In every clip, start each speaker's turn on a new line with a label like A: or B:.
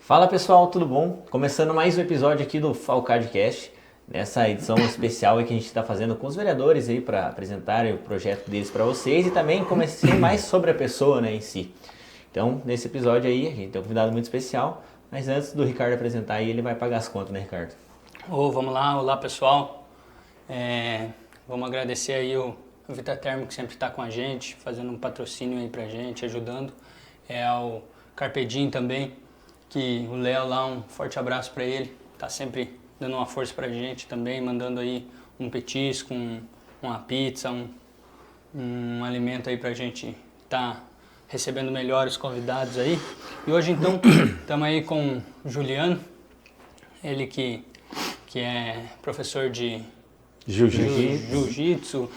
A: Fala pessoal, tudo bom? Começando mais um episódio aqui do Falcadcast, nessa edição especial que a gente está fazendo com os vereadores aí para apresentarem o projeto deles para vocês e também comecei mais sobre a pessoa, né, em si. Então, nesse episódio aí, a gente tem um convidado muito especial, mas antes do Ricardo apresentar aí, ele vai pagar as contas, né, Ricardo?
B: Vamos lá, olá pessoal. Vamos agradecer aí o Vitatermo que sempre está com a gente, fazendo um patrocínio aí pra gente, ajudando. Ao Carpedim também, que o Léo lá, um forte abraço para ele, tá sempre dando uma força pra gente também, mandando aí um petisco, uma pizza, um alimento aí pra gente tá recebendo melhores convidados aí. E hoje então estamos aí com o Juliano, ele que é professor de jiu-jitsu.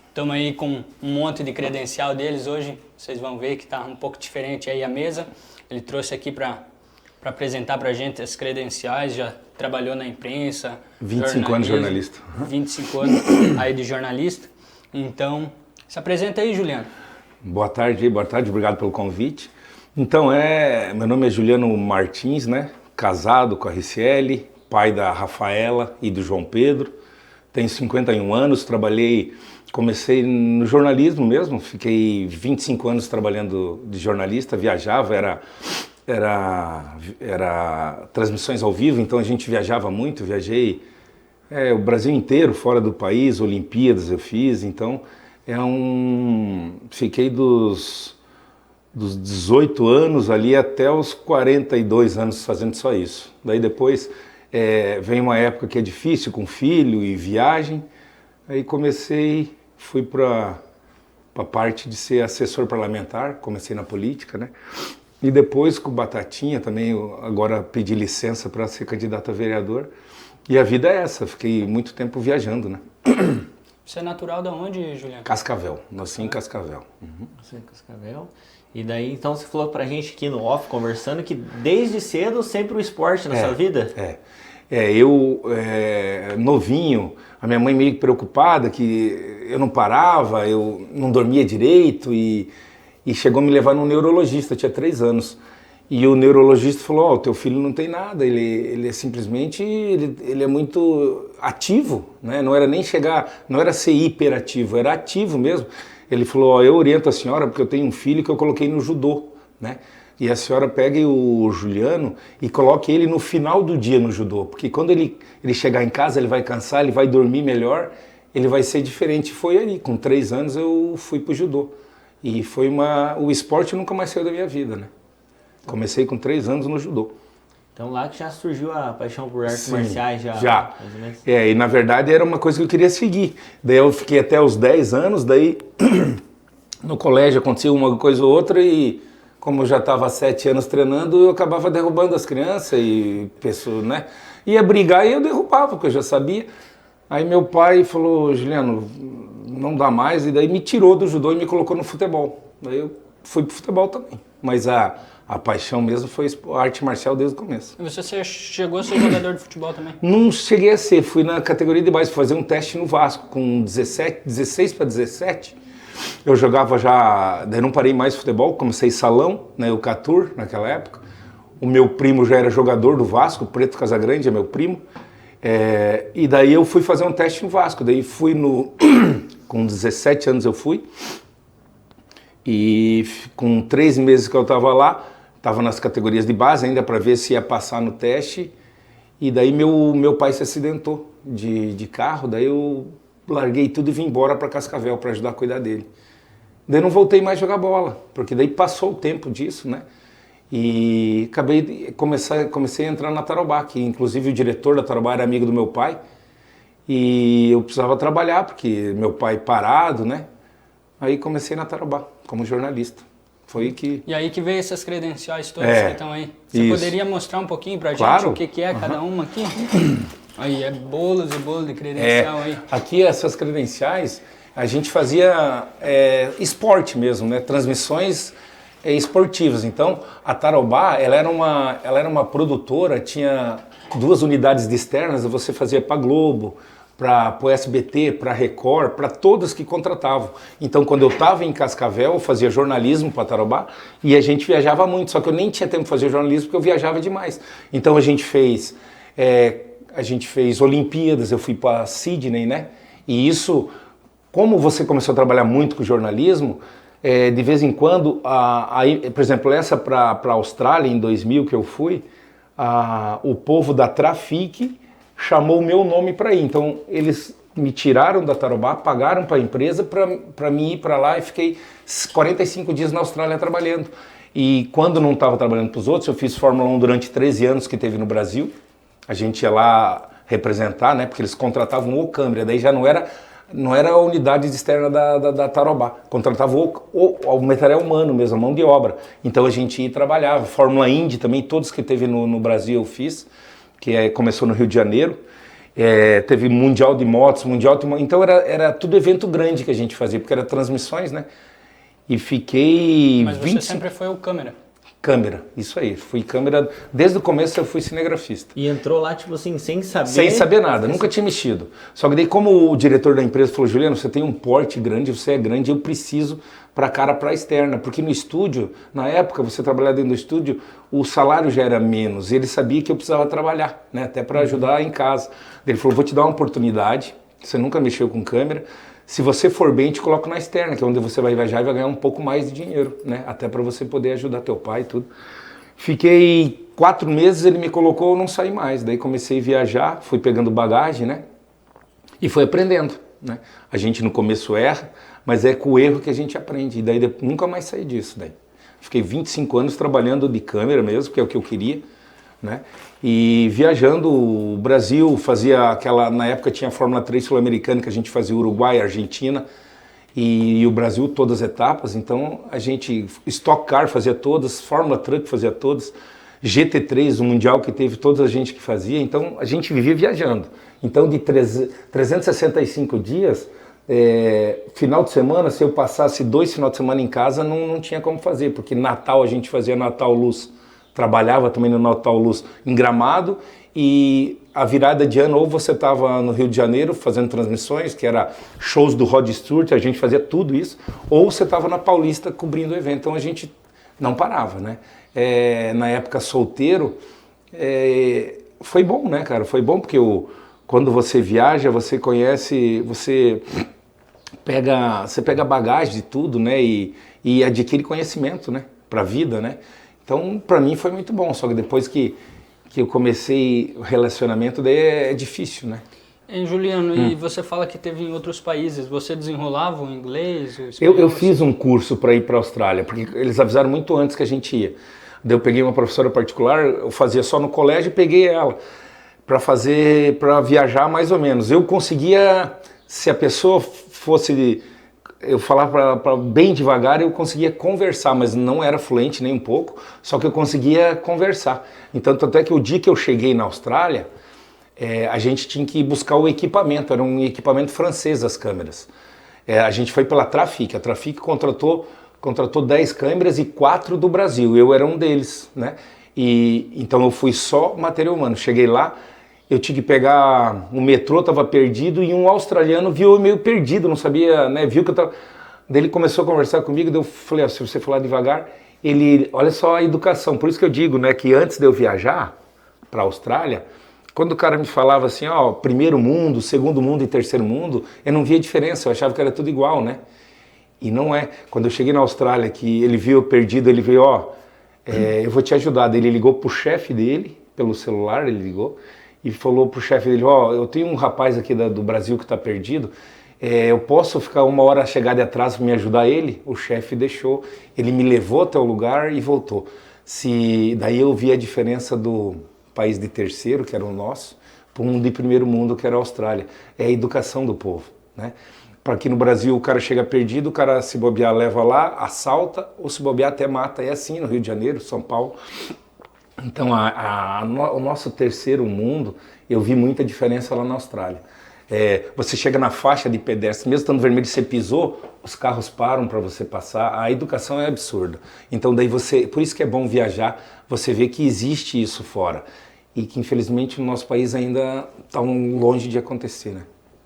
B: Estamos aí com um monte de credencial deles hoje, vocês vão ver que está um pouco diferente aí a mesa. Ele trouxe aqui para apresentar para a gente as credenciais, já trabalhou na imprensa.
C: 25 anos de jornalista.
B: 25 anos aí de jornalista. Então, se apresenta aí, Juliano.
C: Boa tarde, obrigado pelo convite. Então, meu nome é Juliano Martins, né? Casado com a Ricieli, pai da Rafaela e do João Pedro. Tenho 51 anos, comecei no jornalismo mesmo, fiquei 25 anos trabalhando de jornalista, viajava, era transmissões ao vivo, então a gente viajava muito, viajei o Brasil inteiro, fora do país, Olimpíadas eu fiz, então fiquei dos 18 anos ali até os 42 anos fazendo só isso. Daí depois vem uma época que é difícil com filho e viagem, aí fui para a parte de ser assessor parlamentar, comecei na política, né? E depois com o Batatinha também, agora pedi licença para ser candidato a vereador. E a vida é essa, fiquei muito tempo viajando, né?
B: Você é natural de onde, Juliano?
C: Cascavel, nasci em Cascavel. Uhum.
A: Nasci em Cascavel. E daí, então, você falou pra gente aqui no off, conversando, que desde cedo sempre o esporte na sua vida?
C: Eu, novinho, a minha mãe meio preocupada que eu não parava, eu não dormia direito e chegou a me levar num neurologista, eu tinha 3 anos. E o neurologista falou, teu filho não tem nada, ele é simplesmente, ele é muito ativo, né? Não era nem não era ser hiperativo, era ativo mesmo. Ele falou, eu oriento a senhora porque eu tenho um filho que eu coloquei no judô, né? E a senhora pegue o Juliano e coloque ele no final do dia no judô, porque quando ele chegar em casa, ele vai cansar, ele vai dormir melhor, ele vai ser diferente. Foi ali, com 3 anos eu fui pro judô. E o esporte nunca mais saiu da minha vida, né? Comecei com 3 anos no judô.
A: Então lá que já surgiu a paixão por artes marciais?
C: Já. E na verdade era uma coisa que eu queria seguir. Daí eu fiquei até os 10 anos, daí no colégio acontecia uma coisa ou outra e como eu já estava há 7 anos treinando, eu acabava derrubando as crianças e pessoas, né? Ia brigar e eu derrubava, porque eu já sabia. Aí meu pai falou, Juliano, não dá mais, e daí me tirou do judô e me colocou no futebol. Daí eu fui pro futebol também. Mas a paixão mesmo foi a arte marcial desde o começo.
B: E você chegou a ser jogador de futebol também?
C: Não cheguei a ser, fui na categoria de base, fazer um teste no Vasco, com 16 para 17. Eu jogava daí não parei mais futebol, comecei salão, né, o Catur, naquela época. O meu primo já era jogador do Vasco, o Preto Casagrande é meu primo. E daí eu fui fazer um teste no Vasco, daí fui com 17 anos eu fui. E com 3 meses que eu estava lá, estava nas categorias de base ainda para ver se ia passar no teste. E daí meu pai se acidentou de carro, daí eu larguei tudo e vim embora para Cascavel para ajudar a cuidar dele. Daí não voltei mais a jogar bola, porque daí passou o tempo disso, né? E comecei a entrar na Tarobá, que inclusive o diretor da Tarobá era amigo do meu pai. E eu precisava trabalhar, porque meu pai parado, né? Aí comecei na Tarobá, como jornalista.
B: E aí que veio essas credenciais todas que estão aí. Você poderia mostrar um pouquinho pra gente o que é cada uma aqui? Aí bolos e bolos de credencial aí.
C: Aqui essas credenciais, a gente fazia esporte mesmo, né? Transmissões esportivas. Então, a Tarobá, ela era uma produtora, tinha 2 unidades de externas, você fazia para Globo, para o SBT, para a Record, para todas que contratavam. Então, quando eu estava em Cascavel, eu fazia jornalismo para Tarobá e a gente viajava muito, só que eu nem tinha tempo de fazer jornalismo porque eu viajava demais. Então, a gente fez Olimpíadas, eu fui para Sydney, né? E isso, como você começou a trabalhar muito com jornalismo, de vez em quando, por exemplo, essa para a Austrália, em 2000 que eu fui, o povo da Trafic chamou o meu nome para ir. Então, eles me tiraram da Tarobá, pagaram para a empresa para mim ir para lá e fiquei 45 dias na Austrália trabalhando. E quando não estava trabalhando para os outros, eu fiz Fórmula 1 durante 13 anos que teve no Brasil. A gente ia lá representar, né? Porque eles contratavam o câmera, daí já não era a unidade externa da Tarobá, contratava o material humano mesmo, a mão de obra. Então a gente ia e trabalhava. Fórmula Indy também, todos que teve no Brasil eu fiz, começou no Rio de Janeiro. Teve Mundial de Motos, então era tudo evento grande que a gente fazia, porque era transmissões, né? E fiquei...
B: Mas você sempre foi o câmera?
C: Câmera, isso aí. Fui câmera, desde o começo eu fui cinegrafista.
A: E entrou lá, tipo assim, sem saber?
C: Sem saber nada, nunca tinha mexido. Só que daí, como o diretor da empresa falou, Juliano, você tem um porte grande, você é grande, eu preciso para externa. Porque no estúdio, na época, você trabalhar dentro do estúdio, o salário já era menos. E ele sabia que eu precisava trabalhar, né? Até para ajudar em casa. Ele falou, vou te dar uma oportunidade, você nunca mexeu com câmera. Se você for bem, te coloco na externa, que é onde você vai viajar e vai ganhar um pouco mais de dinheiro, né? Até para você poder ajudar teu pai e tudo. Fiquei 4 meses, ele me colocou, eu não saí mais. Daí comecei a viajar, fui pegando bagagem, né? E fui aprendendo, né? A gente no começo erra, mas é com o erro que a gente aprende. E daí nunca mais saí disso daí. Fiquei 25 anos trabalhando de câmera mesmo, que é o que eu queria, né? E viajando o Brasil, fazia na época tinha a Fórmula 3 Sul-Americana, que a gente fazia Uruguai, Argentina e o Brasil, todas as etapas. Então a gente, Stock Car fazia todas, Fórmula Truck fazia todas, GT3, o Mundial que teve, toda a gente que fazia. Então a gente vivia viajando. Então de 365 dias, final de semana, se eu passasse 2 finais de semana em casa, não tinha como fazer, porque Natal a gente fazia Natal Luz. Trabalhava também no Natal Luz em Gramado e a virada de ano ou você estava no Rio de Janeiro fazendo transmissões, que era shows do Rod Stewart, a gente fazia tudo isso, ou você estava na Paulista cobrindo o evento, então a gente não parava, né? Na época solteiro, foi bom, né, cara? Foi bom porque quando você viaja, você conhece, você pega bagagem de tudo, né? E adquire conhecimento, né? Para a vida, né? Então, para mim foi muito bom, só que depois que eu comecei o relacionamento, daí é difícil, né?
B: Juliano, e você fala que teve em outros países, você desenrolava o inglês, o espanhol?
C: Eu fiz um curso para ir para a Austrália, porque eles avisaram muito antes que a gente ia. Daí eu peguei uma professora particular, eu fazia só no colégio e peguei ela para viajar mais ou menos. Eu conseguia, se a pessoa fosse... Eu falava bem devagar, eu conseguia conversar, mas não era fluente nem um pouco, só que eu conseguia conversar. Então, tanto é que o dia que eu cheguei na Austrália, a gente tinha que buscar o equipamento, era um equipamento francês as câmeras. A gente foi pela Trafic, a Trafic contratou 10 câmeras e 4 do Brasil, eu era um deles, né? Então eu fui só material humano, cheguei lá, eu tinha que pegar o metrô, estava perdido, e um australiano viu eu meio perdido, não sabia, né? Viu que eu estava... Daí ele começou a conversar comigo, daí eu falei, se você falar devagar, olha só a educação, por isso que eu digo, né, que antes de eu viajar para a Austrália, quando o cara me falava assim, primeiro mundo, segundo mundo e terceiro mundo, eu não via diferença, eu achava que era tudo igual, né? E não é. Quando eu cheguei na Austrália, que ele viu eu perdido, ele veio, eu vou te ajudar. Daí ele ligou pro chefe dele, pelo celular, ele ligou, e falou pro chefe dele, eu tenho um rapaz aqui do Brasil que está perdido, eu posso ficar 1 hora chegar de atraso para me ajudar ele? O chefe deixou, ele me levou até o lugar e voltou. Daí eu vi a diferença do país de terceiro, que era o nosso, para um de primeiro mundo, que era a Austrália. É a educação do povo, né? Para aqui no Brasil o cara chega perdido, o cara se bobear leva lá, assalta, ou se bobear até mata. É assim no Rio de Janeiro, São Paulo. Então, o nosso terceiro mundo, eu vi muita diferença lá na Austrália. Você chega na faixa de pedestre, mesmo estando vermelho, você pisou, os carros param para você passar. A educação é absurda. Então, por isso que é bom viajar, você vê que existe isso fora. E que, infelizmente, no nosso país ainda está longe de acontecer, né?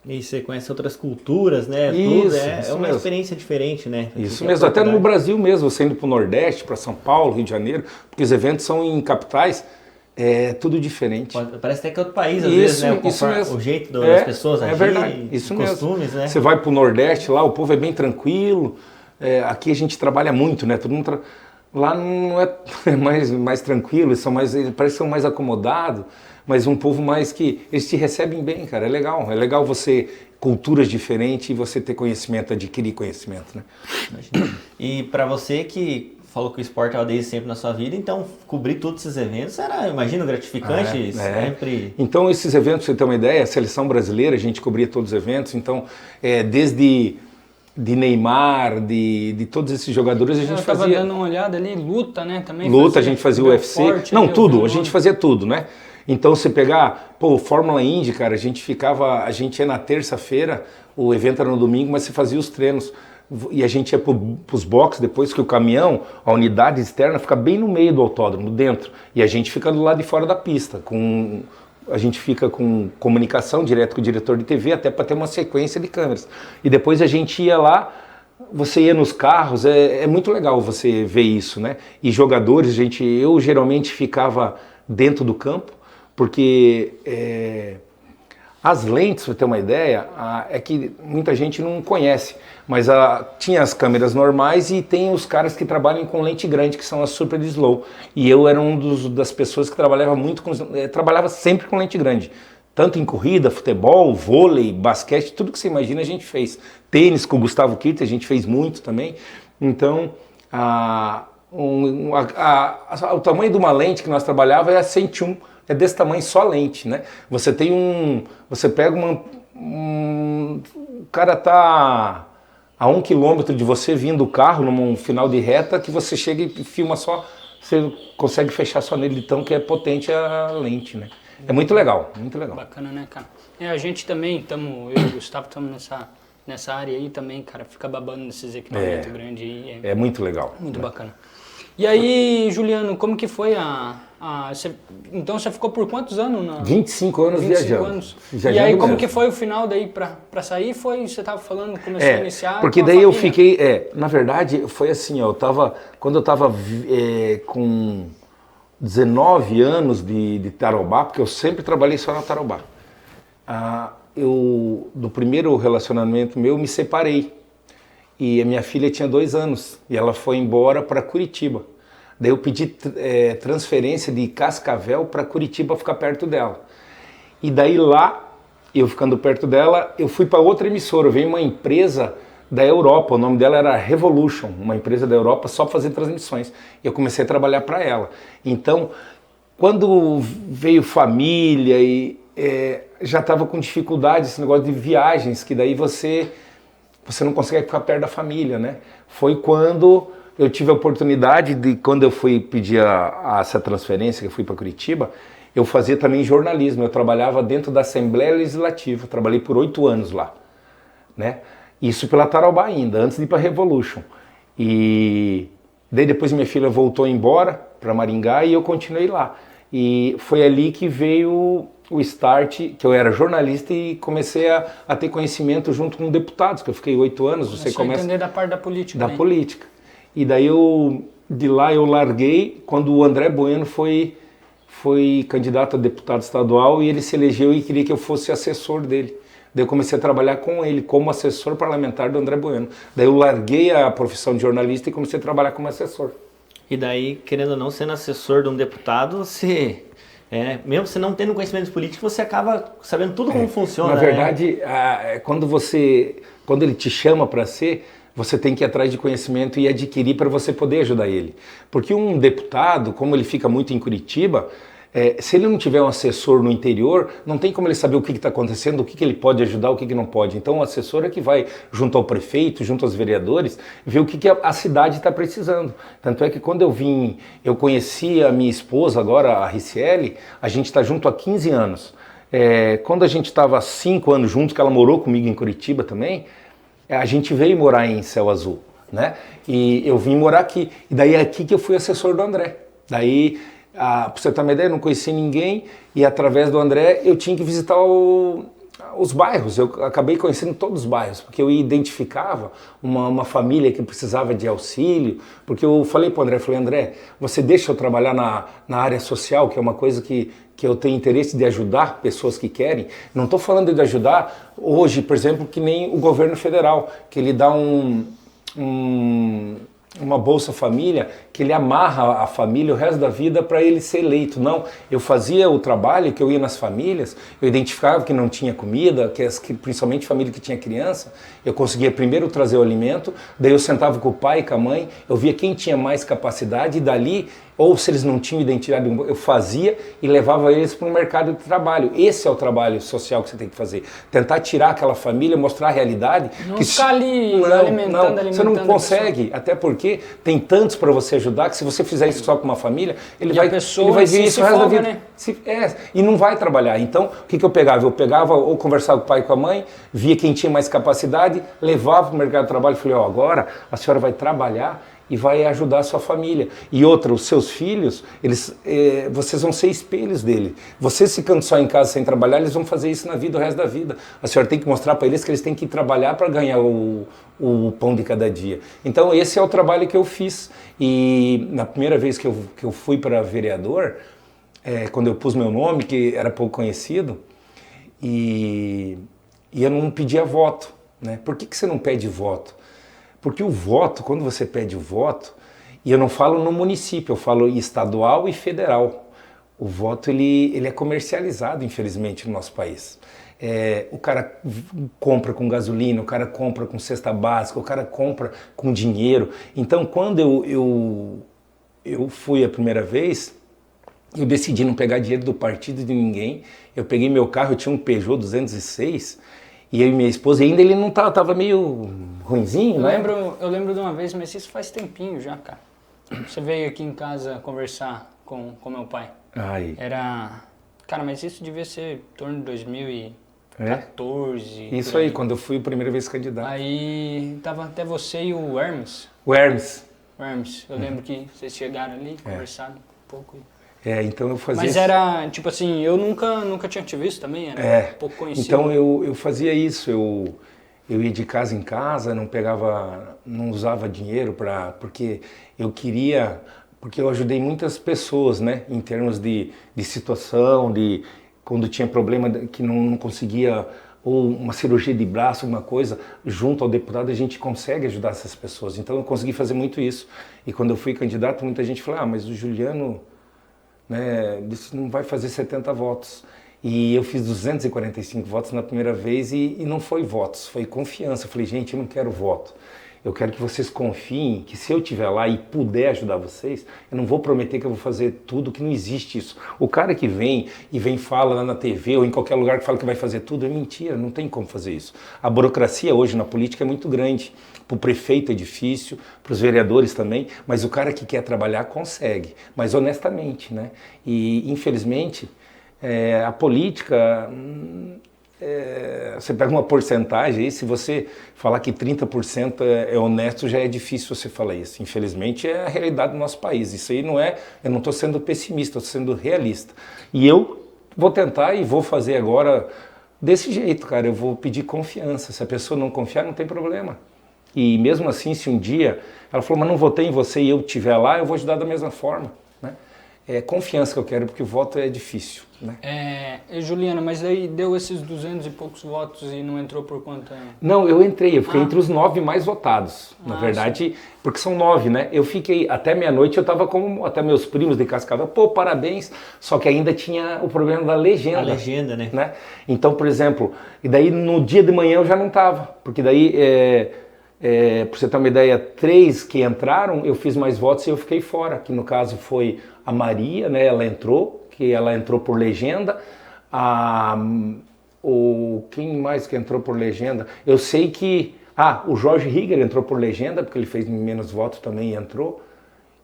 A: E você conhece outras culturas, né?
C: Isso,
A: é
C: isso
A: uma
C: mesmo.
A: experiência diferente, né?
C: Isso mesmo, até no Brasil mesmo, você indo para o Nordeste, para São Paulo, Rio de Janeiro, porque os eventos são em capitais, é tudo diferente.
A: Parece até que é outro país, às vezes, né?
C: Isso mesmo.
A: O jeito das pessoas agirem,
C: verdade, isso
A: os
C: mesmo.
A: costumes, né?
C: Você vai para o Nordeste, lá o povo é bem tranquilo, aqui a gente trabalha muito, né? Todo mundo lá não é mais tranquilo, eles parece que são mais acomodados, mas um povo mais que eles te recebem bem, cara, é legal você, culturas diferentes e você ter conhecimento, adquirir conhecimento, né?
A: E para você que falou que o esporte estava desde sempre na sua vida, então cobrir todos esses eventos era, imagino, gratificante, sempre.
C: Então esses eventos, pra você ter uma ideia, a seleção brasileira, a gente cobria todos os eventos, então desde de Neymar, de todos esses jogadores, a gente fazia...
B: Eu tava dando uma olhada ali, luta, né? Também
C: luta, a gente fazia o UFC. Não, tudo, a gente fazia tudo, né? Então, você pegar, Fórmula Indy, cara, a gente ia na terça-feira, o evento era no domingo, mas você fazia os treinos. E a gente ia pros boxes depois que o caminhão, a unidade externa, fica bem no meio do autódromo, dentro. E a gente fica do lado de fora da pista, a gente fica com comunicação direto com o diretor de TV, até para ter uma sequência de câmeras. E depois a gente ia lá, você ia nos carros, é muito legal você ver isso, né? E jogadores, eu geralmente ficava dentro do campo, porque as lentes, para ter uma ideia, é que muita gente não conhece, mas tinha as câmeras normais e tem os caras que trabalham com lente grande, que são as super slow. E eu era das pessoas que trabalhava sempre com lente grande. Tanto em corrida, futebol, vôlei, basquete, tudo que você imagina a gente fez. Tênis com o Gustavo Kirten, a gente fez muito também. Então, o tamanho de uma lente que nós trabalhávamos é a 101. É desse tamanho só a lente, né? Você pega o cara tá a 1 quilômetro de você vindo do carro num final de reta que você chega e filma só, você consegue fechar só nele de tão que é potente a lente, né? É muito legal, muito legal.
B: Bacana, né, cara? A gente também eu e o Gustavo estamos nessa área aí também, cara, fica babando nesses equipamentos grandes aí.
C: É muito legal.
B: Muito bacana. E aí, Juliano, como que foi então você ficou por quantos anos?
C: 25 anos 25 viajando.
B: Anos.
C: Viajando
B: e aí, como
C: mesmo.
B: que foi o final daí pra sair? Você tava falando, começou a iniciar
C: porque
B: com a
C: daí eu
B: família.
C: fiquei, na verdade, foi assim, quando eu tava com 19 anos de Tarobá, porque eu sempre trabalhei só na Tarobá, do primeiro relacionamento meu, me separei. E a minha filha tinha 2 anos e ela foi embora para Curitiba. Daí eu pedi transferência de Cascavel para Curitiba ficar perto dela. E daí lá, eu ficando perto dela, eu fui para outra emissora. Veio uma empresa da Europa, o nome dela era Revolution, uma empresa da Europa só para fazer transmissões. E eu comecei a trabalhar para ela. Então, quando veio família já estava com dificuldade esse negócio de viagens, que daí você não consegue ficar perto da família, né? Foi quando eu tive a oportunidade quando eu fui pedir essa transferência, que eu fui para Curitiba, eu fazia também jornalismo, eu trabalhava dentro da Assembleia Legislativa, trabalhei por 8 anos lá, né? Isso pela Tarobá ainda, antes de ir para Revolution. E daí depois minha filha voltou embora para Maringá e eu continuei lá. E foi ali que veio o start, que eu era jornalista e comecei a ter conhecimento junto com deputados, que eu fiquei 8 anos. Você começa a
B: entender da parte da política.
C: Da política. E daí de lá eu larguei quando o André Bueno foi candidato a deputado estadual e ele se elegeu e queria que eu fosse assessor dele. Daí eu comecei a trabalhar com ele como assessor parlamentar do André Bueno. Daí eu larguei a profissão de jornalista e comecei a trabalhar como assessor.
A: E daí, querendo ou não, sendo assessor de um deputado, mesmo você não tendo conhecimento político, você acaba sabendo tudo como funciona.
C: Na verdade, quando ele te chama para você tem que ir atrás de conhecimento e adquirir para você poder ajudar ele. Porque um deputado, como ele fica muito em Curitiba, se ele não tiver um assessor no interior, não tem como ele saber o que está acontecendo, o que ele pode ajudar, o que não pode. Então o assessor é que vai junto ao prefeito, junto aos vereadores, ver o que a cidade está precisando. Tanto é que quando eu conheci a minha esposa agora, a Ricieli, a gente está junto há 15 anos. Quando a gente estava 5 anos juntos, que ela morou comigo em Curitiba também, a gente veio morar em Céu Azul, né? E eu vim morar aqui. E daí é aqui que eu fui assessor do André. Daí, para você ter uma ideia, eu não conhecia ninguém e através do André eu tinha que visitar os bairros, eu acabei conhecendo todos os bairros, porque eu identificava uma família que precisava de auxílio, porque eu falei para o André, André, você deixa eu trabalhar na área social, que é uma coisa que eu tenho interesse de ajudar pessoas que querem. Não estou falando de ajudar hoje, por exemplo, que nem o governo federal, que ele dá uma Bolsa Família, que ele amarra a família o resto da vida para ele ser eleito. Não, eu fazia o trabalho que eu ia nas famílias, eu identificava que não tinha comida, principalmente família que tinha criança, eu conseguia primeiro trazer o alimento, daí eu sentava com o pai e com a mãe, eu via quem tinha mais capacidade e dali, ou se eles não tinham identidade, eu fazia e levava eles para o mercado de trabalho. Esse é o trabalho social que você tem que fazer. Tentar tirar aquela família, mostrar a realidade.
B: Não ficar ali alimentando.
C: Você não consegue, até porque tem tantos para você ajudar que se você fizer isso só com uma família, ele vai ver isso o resto da vida. Né? E não vai trabalhar. Então, o que eu pegava? Eu pegava ou conversava com o pai e com a mãe, via quem tinha mais capacidade, levava para o mercado de trabalho e falei, agora a senhora vai trabalhar e vai ajudar a sua família. E outra, os seus filhos, vocês vão ser espelhos dele. Vocês ficando só em casa sem trabalhar, eles vão fazer isso na vida o resto da vida. A senhora tem que mostrar para eles que eles têm que trabalhar para ganhar o pão de cada dia. Então esse é o trabalho que eu fiz. E na primeira vez que eu fui para vereador, quando eu pus meu nome, que era pouco conhecido, e eu não pedia voto. Né? Por que você não pede voto? Porque o voto, quando você pede o voto, e eu não falo no município, eu falo estadual e federal. O voto ele é comercializado, infelizmente, no nosso país. O cara compra com gasolina, o cara compra com cesta básica, o cara compra com dinheiro. Então, quando eu fui a primeira vez, eu decidi não pegar dinheiro do partido de ninguém. Eu peguei meu carro, eu tinha um Peugeot 206, e eu e minha esposa, ainda ele não tava meio ruinzinho, né?
B: Eu lembro de uma vez, mas isso faz tempinho já, cara. Você veio aqui em casa conversar com meu pai.
C: Ai.
B: Cara, mas isso devia ser em torno de 2014.
C: Isso aí, quando eu fui a primeira vez candidato.
B: Aí tava até você e o Hermes.
C: O Hermes.
B: Eu lembro que vocês chegaram ali, conversaram um pouco.
C: Então eu fazia.
B: Mas era, tipo assim, eu nunca tinha te visto também, era um pouco conhecido.
C: Então eu fazia isso, eu ia de casa em casa, não usava dinheiro porque eu queria, porque eu ajudei muitas pessoas, né, em termos de situação, quando tinha problema que não conseguia, ou uma cirurgia de braço, alguma coisa, junto ao deputado a gente consegue ajudar essas pessoas. Então eu consegui fazer muito isso. E quando eu fui candidato, muita gente falou, mas o Juliano, né, disse, não vai fazer 70 votos. E eu fiz 245 votos na primeira vez e não foi votos, foi confiança. Eu falei, gente, eu não quero voto. Eu quero que vocês confiem que se eu estiver lá e puder ajudar vocês, eu não vou prometer que eu vou fazer tudo, que não existe isso. O cara que vem fala lá na TV ou em qualquer lugar que fala que vai fazer tudo, é mentira, não tem como fazer isso. A burocracia hoje na política é muito grande. Para o prefeito é difícil, para os vereadores também, mas o cara que quer trabalhar consegue, mas honestamente, né? E infelizmente a política, você pega uma porcentagem aí, se você falar que 30% é honesto, já é difícil você falar isso. Infelizmente é a realidade do nosso país. Isso aí eu não estou sendo pessimista, estou sendo realista. E eu vou tentar e vou fazer agora desse jeito, cara. Eu vou pedir confiança. Se a pessoa não confiar, não tem problema. E mesmo assim, se um dia ela falou, mas não votei em você e eu estiver lá, eu vou ajudar da mesma forma. Né? É confiança que eu quero, porque o voto é difícil. Né?
B: Juliana, mas aí deu esses 200 e poucos votos e não entrou por conta?
C: Não, eu entrei, eu fiquei entre os 9 mais votados. Na verdade, sim. Porque são 9, né? Eu fiquei, até meia-noite eu estava como até meus primos de Cascavel, parabéns, só que ainda tinha o problema da legenda.
A: A legenda, né?
C: Então, por exemplo, e daí no dia de manhã eu já não estava, porque daí... por você ter uma ideia, 3 que entraram, eu fiz mais votos e eu fiquei fora, que no caso foi a Maria, né, ela entrou por legenda, quem mais que entrou por legenda? Eu sei que, o Jorge Rieger entrou por legenda, porque ele fez menos votos também e entrou,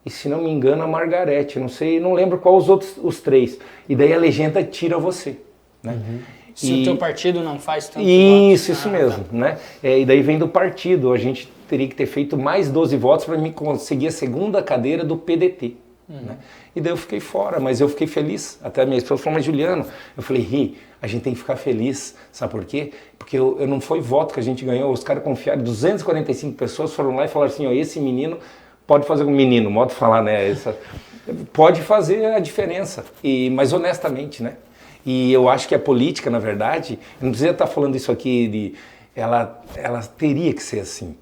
C: e se não me engano a Margarete, não lembro qual os 3, e daí a legenda tira você, né?
B: Uhum. Se o teu partido não faz tanto
C: Isso mesmo, né? E daí vem do partido, a gente teria que ter feito mais 12 votos para mim conseguir a segunda cadeira do PDT. né? E daí eu fiquei fora, mas eu fiquei feliz. Até a minha esposa falou, mas Juliano, eu falei, Ri, a gente tem que ficar feliz, sabe por quê? Porque eu não foi voto que a gente ganhou, os caras confiaram, 245 pessoas foram lá e falaram assim, ó, esse menino pode fazer um menino, modo de falar, né? Pode fazer a diferença, mas honestamente, né? E eu acho que a política, na verdade, eu não precisa estar falando isso aqui, ela teria que ser assim.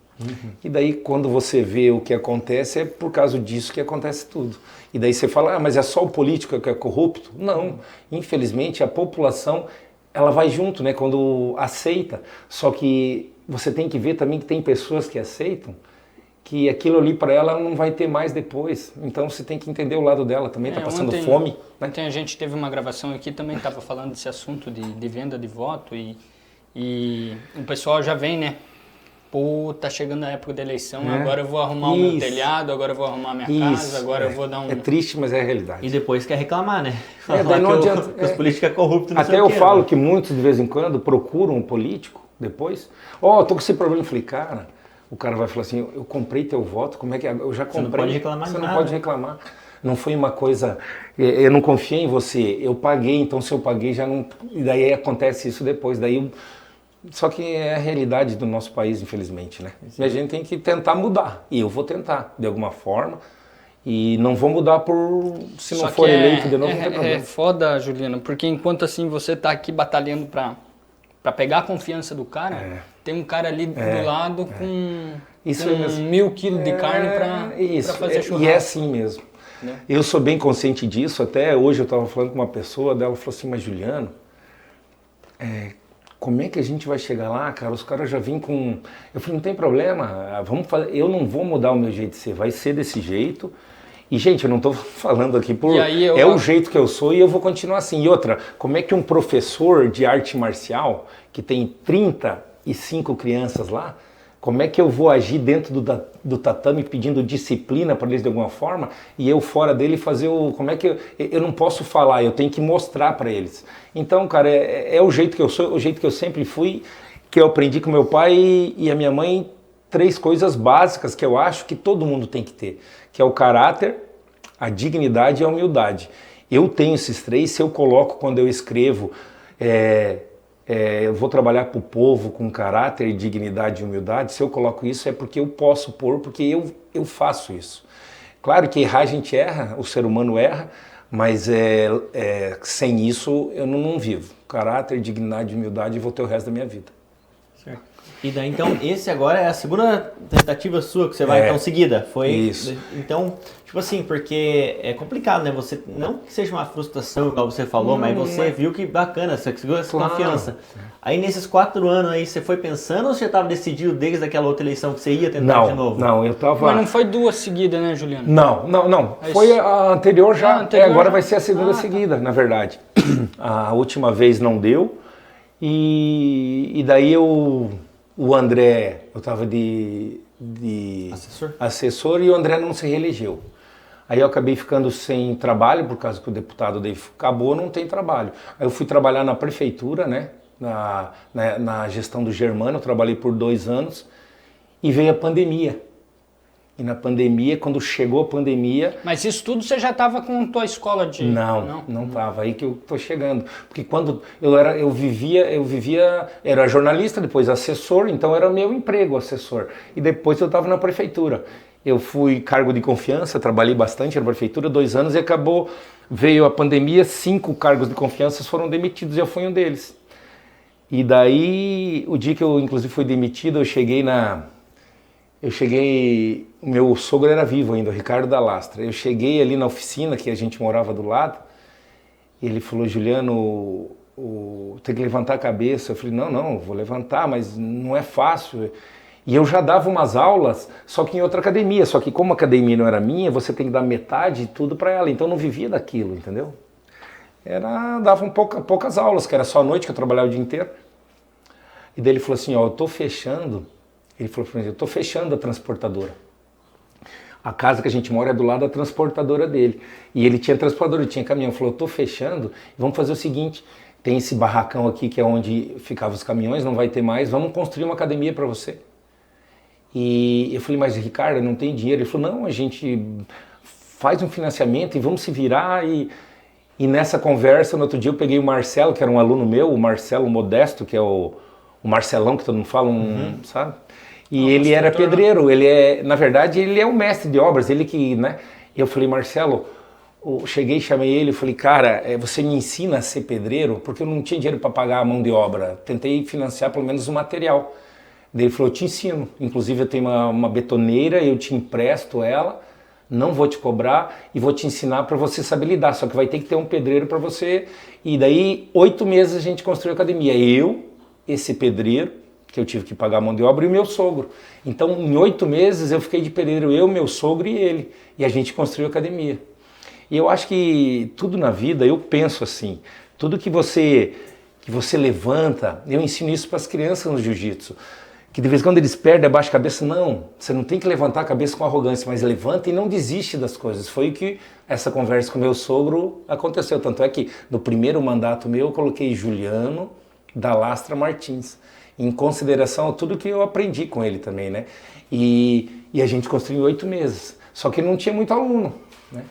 C: E daí quando você vê o que acontece, é por causa disso que acontece tudo. E daí você fala, mas é só o político que é corrupto? Não, infelizmente a população, ela vai junto, né, quando aceita. Só que você tem que ver também que tem pessoas que aceitam, que aquilo ali para ela não vai ter mais depois. Então você tem que entender o lado dela também, tá passando fome. Né?
B: Ontem a gente teve uma gravação aqui, também estava falando desse assunto de venda de voto e o pessoal já vem, né? Pô, tá chegando a época da eleição, agora eu vou arrumar o meu telhado, agora eu vou arrumar minha casa, agora eu vou dar um...
C: É triste, mas é a realidade.
A: E depois quer reclamar, né?
C: Daí não adianta.
A: Que os políticos é corrupto, não
C: Até
A: sei
C: eu
A: o quê,
C: falo
A: né?
C: que muitos, de vez em quando, procuram um político depois. Ó, tô com esse problema. Eu falei, cara, o cara vai falar assim, eu comprei teu voto, como é que é? Eu já comprei.
A: Você não pode reclamar
C: Você
A: nada.
C: não pode reclamar. Não foi uma coisa, eu não confiei em você, eu paguei, então se eu paguei já não... E daí acontece isso depois, Só que é a realidade do nosso país, infelizmente, né? Sim. E a gente tem que tentar mudar. E eu vou tentar, de alguma forma. E não vou mudar se não for eleito de novo, não tem problema.
B: É foda, Juliano, porque enquanto assim você tá aqui batalhando pra pegar a confiança do cara, tem um cara ali do lado com 1.000 quilos de carne pra fazer churrasco.
C: E é assim mesmo. Né? Eu sou bem consciente disso. Até hoje eu estava falando com uma pessoa, dela falou assim, mas Juliano... como é que a gente vai chegar lá, cara? Os caras já vêm com... Eu falei, não tem problema, vamos fazer... eu não vou mudar o meu jeito de ser, vai ser desse jeito. E, gente, eu não estou falando aqui por... É o jeito que eu sou e eu vou continuar assim. E outra, como é que um professor de arte marcial, que tem 35 crianças lá, como é que eu vou agir dentro do tatame pedindo disciplina para eles de alguma forma e eu fora dele fazer o... Como é que eu não posso falar, eu tenho que mostrar para eles. Então, cara, é o jeito que eu sou, o jeito que eu sempre fui, que eu aprendi com meu pai e a minha mãe, 3 coisas básicas que eu acho que todo mundo tem que ter, que é o caráter, a dignidade e a humildade. Eu tenho esses 3, se eu coloco quando eu escrevo... eu vou trabalhar para o povo com caráter, dignidade e humildade. Se eu coloco isso é porque eu posso pôr, porque eu faço isso. Claro que errar a gente erra, o ser humano erra, mas sem isso eu não vivo. Caráter, dignidade e humildade eu vou ter o resto da minha vida.
A: Certo. E daí então, esse agora é a segunda tentativa sua que você vai então seguida. Foi
C: isso.
A: Então, tipo assim, porque é complicado, né? Você não que seja uma frustração, igual você falou, mas você viu que bacana, você conseguiu essa confiança. Aí nesses 4 anos aí, você foi pensando ou você estava decidido desde aquela outra eleição que você ia tentar de novo?
C: Não, eu tava...
B: Mas não foi 2 seguidas, né, Juliano?
C: Não. Foi a anterior já. Agora
B: já.
C: Vai ser a segunda seguida, na verdade. A última vez não deu. E daí o André, eu estava de assessor e o André não se reelegeu. Aí eu acabei ficando sem trabalho, por causa que o deputado daí acabou, não tem trabalho. Aí eu fui trabalhar na prefeitura, né, na gestão do Germano, eu trabalhei por 2 anos e veio a pandemia. E na pandemia, quando chegou a pandemia...
B: Mas isso tudo você já estava com tua escola de...
C: Não estava, aí que eu tô chegando. Porque quando eu vivia, era jornalista, depois assessor, então era meu emprego, assessor. E depois eu estava na prefeitura. Eu fui cargo de confiança, trabalhei bastante na prefeitura, 2 anos, e veio a pandemia, 5 cargos de confiança foram demitidos, e eu fui um deles. E daí, o dia que eu inclusive fui demitido, o meu sogro era vivo ainda, o Ricardo da Lastra. Eu cheguei ali na oficina, que a gente morava do lado, e ele falou, Juliano, tem que levantar a cabeça. Eu falei, não, vou levantar, mas não é fácil. E eu já dava umas aulas, só que em outra academia. Só que como a academia não era minha, você tem que dar metade de tudo para ela. Então eu não vivia daquilo, entendeu? Davam poucas aulas, que era só à noite que eu trabalhava o dia inteiro. E daí ele falou assim, eu estou fechando... Ele falou para mim, eu estou fechando a transportadora. A casa que a gente mora é do lado da transportadora dele. E ele tinha transportadora, ele tinha caminhão. Ele falou, eu estou fechando, vamos fazer o seguinte, tem esse barracão aqui que é onde ficavam os caminhões, não vai ter mais, vamos construir uma academia para você. E eu falei, mas Ricardo, não tem dinheiro. Ele falou, não, a gente faz um financiamento e vamos se virar. E nessa conversa, no outro dia eu peguei o Marcelo, que era um aluno meu, o Marcelo Modesto, que é o Marcelão, que todo mundo fala, sabe? E ele era pedreiro, na verdade, ele é o mestre de obras, ele que, né? Eu falei, Marcelo, cheguei, chamei ele, falei, cara, você me ensina a ser pedreiro? Porque eu não tinha dinheiro para pagar a mão de obra, tentei financiar pelo menos o material. Daí ele falou, eu te ensino, inclusive eu tenho uma betoneira, eu te empresto ela, não vou te cobrar e vou te ensinar para você saber lidar, só que vai ter que ter um pedreiro para você. E daí 8 meses a gente construiu a academia, esse pedreiro, que eu tive que pagar a mão de obra, e o meu sogro. Então em 8 meses eu fiquei de pedreiro, eu, meu sogro e ele, e a gente construiu a academia. E eu acho que tudo na vida, eu penso assim, tudo que você levanta, eu ensino isso para as crianças no jiu-jitsu, que de vez em quando eles perdem, abaixa a cabeça. Não, você não tem que levantar a cabeça com arrogância, mas levanta e não desiste das coisas. Foi o que essa conversa com meu sogro aconteceu. Tanto é que no primeiro mandato meu eu coloquei Juliano da Lastra Martins, em consideração a tudo que eu aprendi com ele também, né? E a gente construiu em 8 meses, só que não tinha muito aluno, né?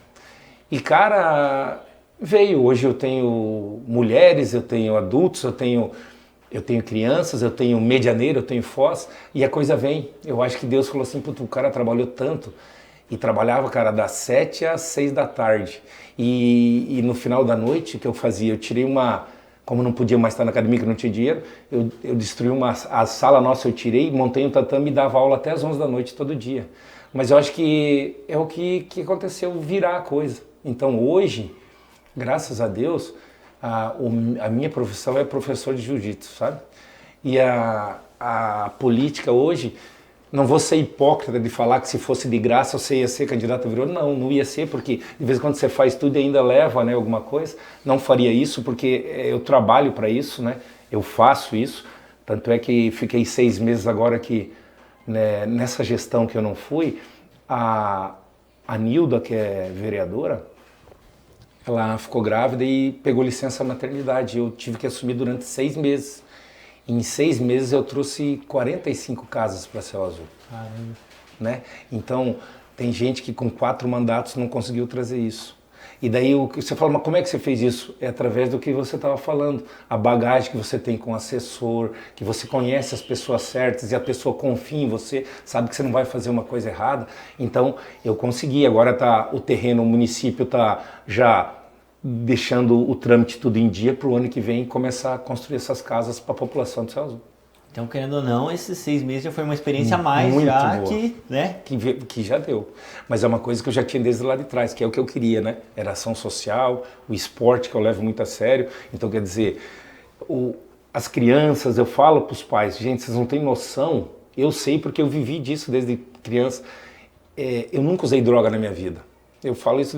C: E cara, veio, hoje eu tenho mulheres, eu tenho adultos, eu tenho crianças, eu tenho medianeiro, eu tenho foz, e a coisa vem. Eu acho que Deus falou assim, puto, o cara trabalhou tanto, e trabalhava, cara, das 7 às 6 da tarde. E no final da noite, o que eu fazia? Eu tirei como não podia mais estar na academia, que eu não tinha dinheiro, eu destruí a sala nossa, eu tirei, montei um tatame e dava aula até as 11 da noite todo dia. Mas eu acho que é o que aconteceu, virar a coisa. Então hoje, graças a Deus, a minha profissão é professor de jiu-jitsu, sabe? E a política hoje, não vou ser hipócrita de falar que se fosse de graça você ia ser candidato a vereador. Não ia ser, porque de vez em quando você faz tudo e ainda leva, né, alguma coisa. Não faria isso porque eu trabalho para isso, né? Eu faço isso. Tanto é que fiquei 6 meses agora que, né, nessa gestão que eu não fui, a Nilda, que é vereadora, ela ficou grávida e pegou licença maternidade. Eu tive que assumir durante 6 meses. Em 6 meses eu trouxe 45 casas para Céu Azul.
A: Caramba.
C: Né? Então, tem gente que com 4 mandatos não conseguiu trazer isso. E daí você fala, mas como é que você fez isso? É através do que você estava falando. A bagagem que você tem com o assessor, que você conhece as pessoas certas e a pessoa confia em você, sabe que você não vai fazer uma coisa errada. Então, eu consegui. Agora o terreno, o município está já deixando o trâmite tudo em dia para o ano que vem começar a construir essas casas para a população de Céu Azul.
A: Então, querendo ou não, esses 6 meses já foi uma experiência a mais,
C: muito
A: já
C: boa. Que já deu. Mas é uma coisa que eu já tinha desde lá de trás, que é o que eu queria, né? Era ação social, o esporte que eu levo muito a sério. Então, quer dizer, as crianças, eu falo para os pais, gente, vocês não têm noção, eu sei porque eu vivi disso desde criança. Eu nunca usei droga na minha vida. Eu falo isso,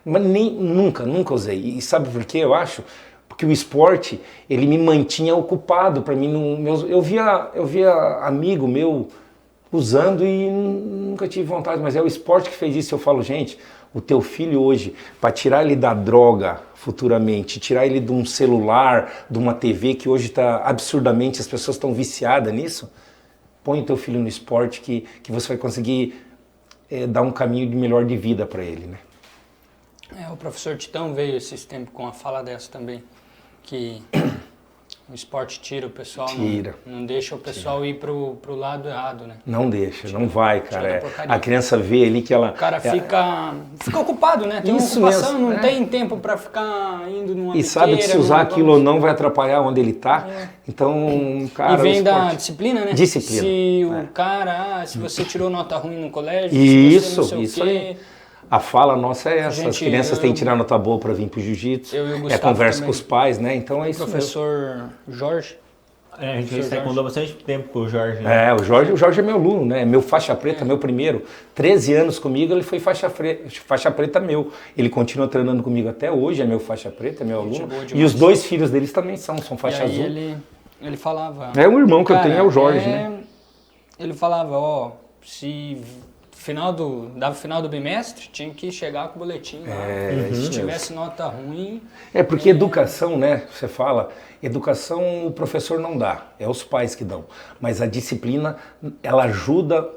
C: mas nunca usei. E sabe por quê, eu acho? Porque o esporte, ele me mantinha ocupado. Para mim, eu via amigo meu usando e nunca tive vontade. Mas é o esporte que fez isso. Eu falo, gente, o teu filho hoje, para tirar ele da droga futuramente, tirar ele de um celular, de uma TV que hoje está absurdamente, as pessoas estão viciadas nisso, põe o teu filho no esporte que você vai conseguir dar um caminho melhor de vida para ele, né?
B: O professor Titão veio esses tempos com a fala dessa também, que o esporte tira o pessoal, não deixa o pessoal ir pro lado errado, né?
C: Não deixa, não vai, cara. A criança vê ali que ela...
B: O cara fica ocupado, né? Tem
C: isso
B: uma ocupação,
C: mesmo,
B: não tem tempo para ficar indo numa
C: E sabe que se usar aquilo ou não vai atrapalhar onde ele tá. Então, cara...
B: E vem da disciplina, né?
C: Disciplina.
B: Se o cara, se você tirou nota ruim no colégio,
C: isso,
B: se você não sei
C: isso
B: o quê...
C: aí. A fala nossa é essa, as crianças têm que tirar nota boa para vir pro jiu-jitsu, conversa com os pais, né? Então é isso.
B: O professor Jorge.
A: A gente secundou bastante tempo com o Jorge, né?
C: O Jorge é meu aluno, né? Meu faixa preta, meu primeiro. 13 anos comigo, ele foi faixa preta meu. Ele continua treinando comigo até hoje, é meu faixa preta, é meu aluno. E os 2 filhos deles também são faixa azul.
B: Ele falava...
C: O irmão que eu tenho é o Jorge, né?
B: Ele falava, se... final do bimestre, tinha que chegar com o boletim lá. Se tivesse nota ruim...
C: Porque educação, né, você fala, educação o professor não dá, é os pais que dão. Mas a disciplina, ela ajuda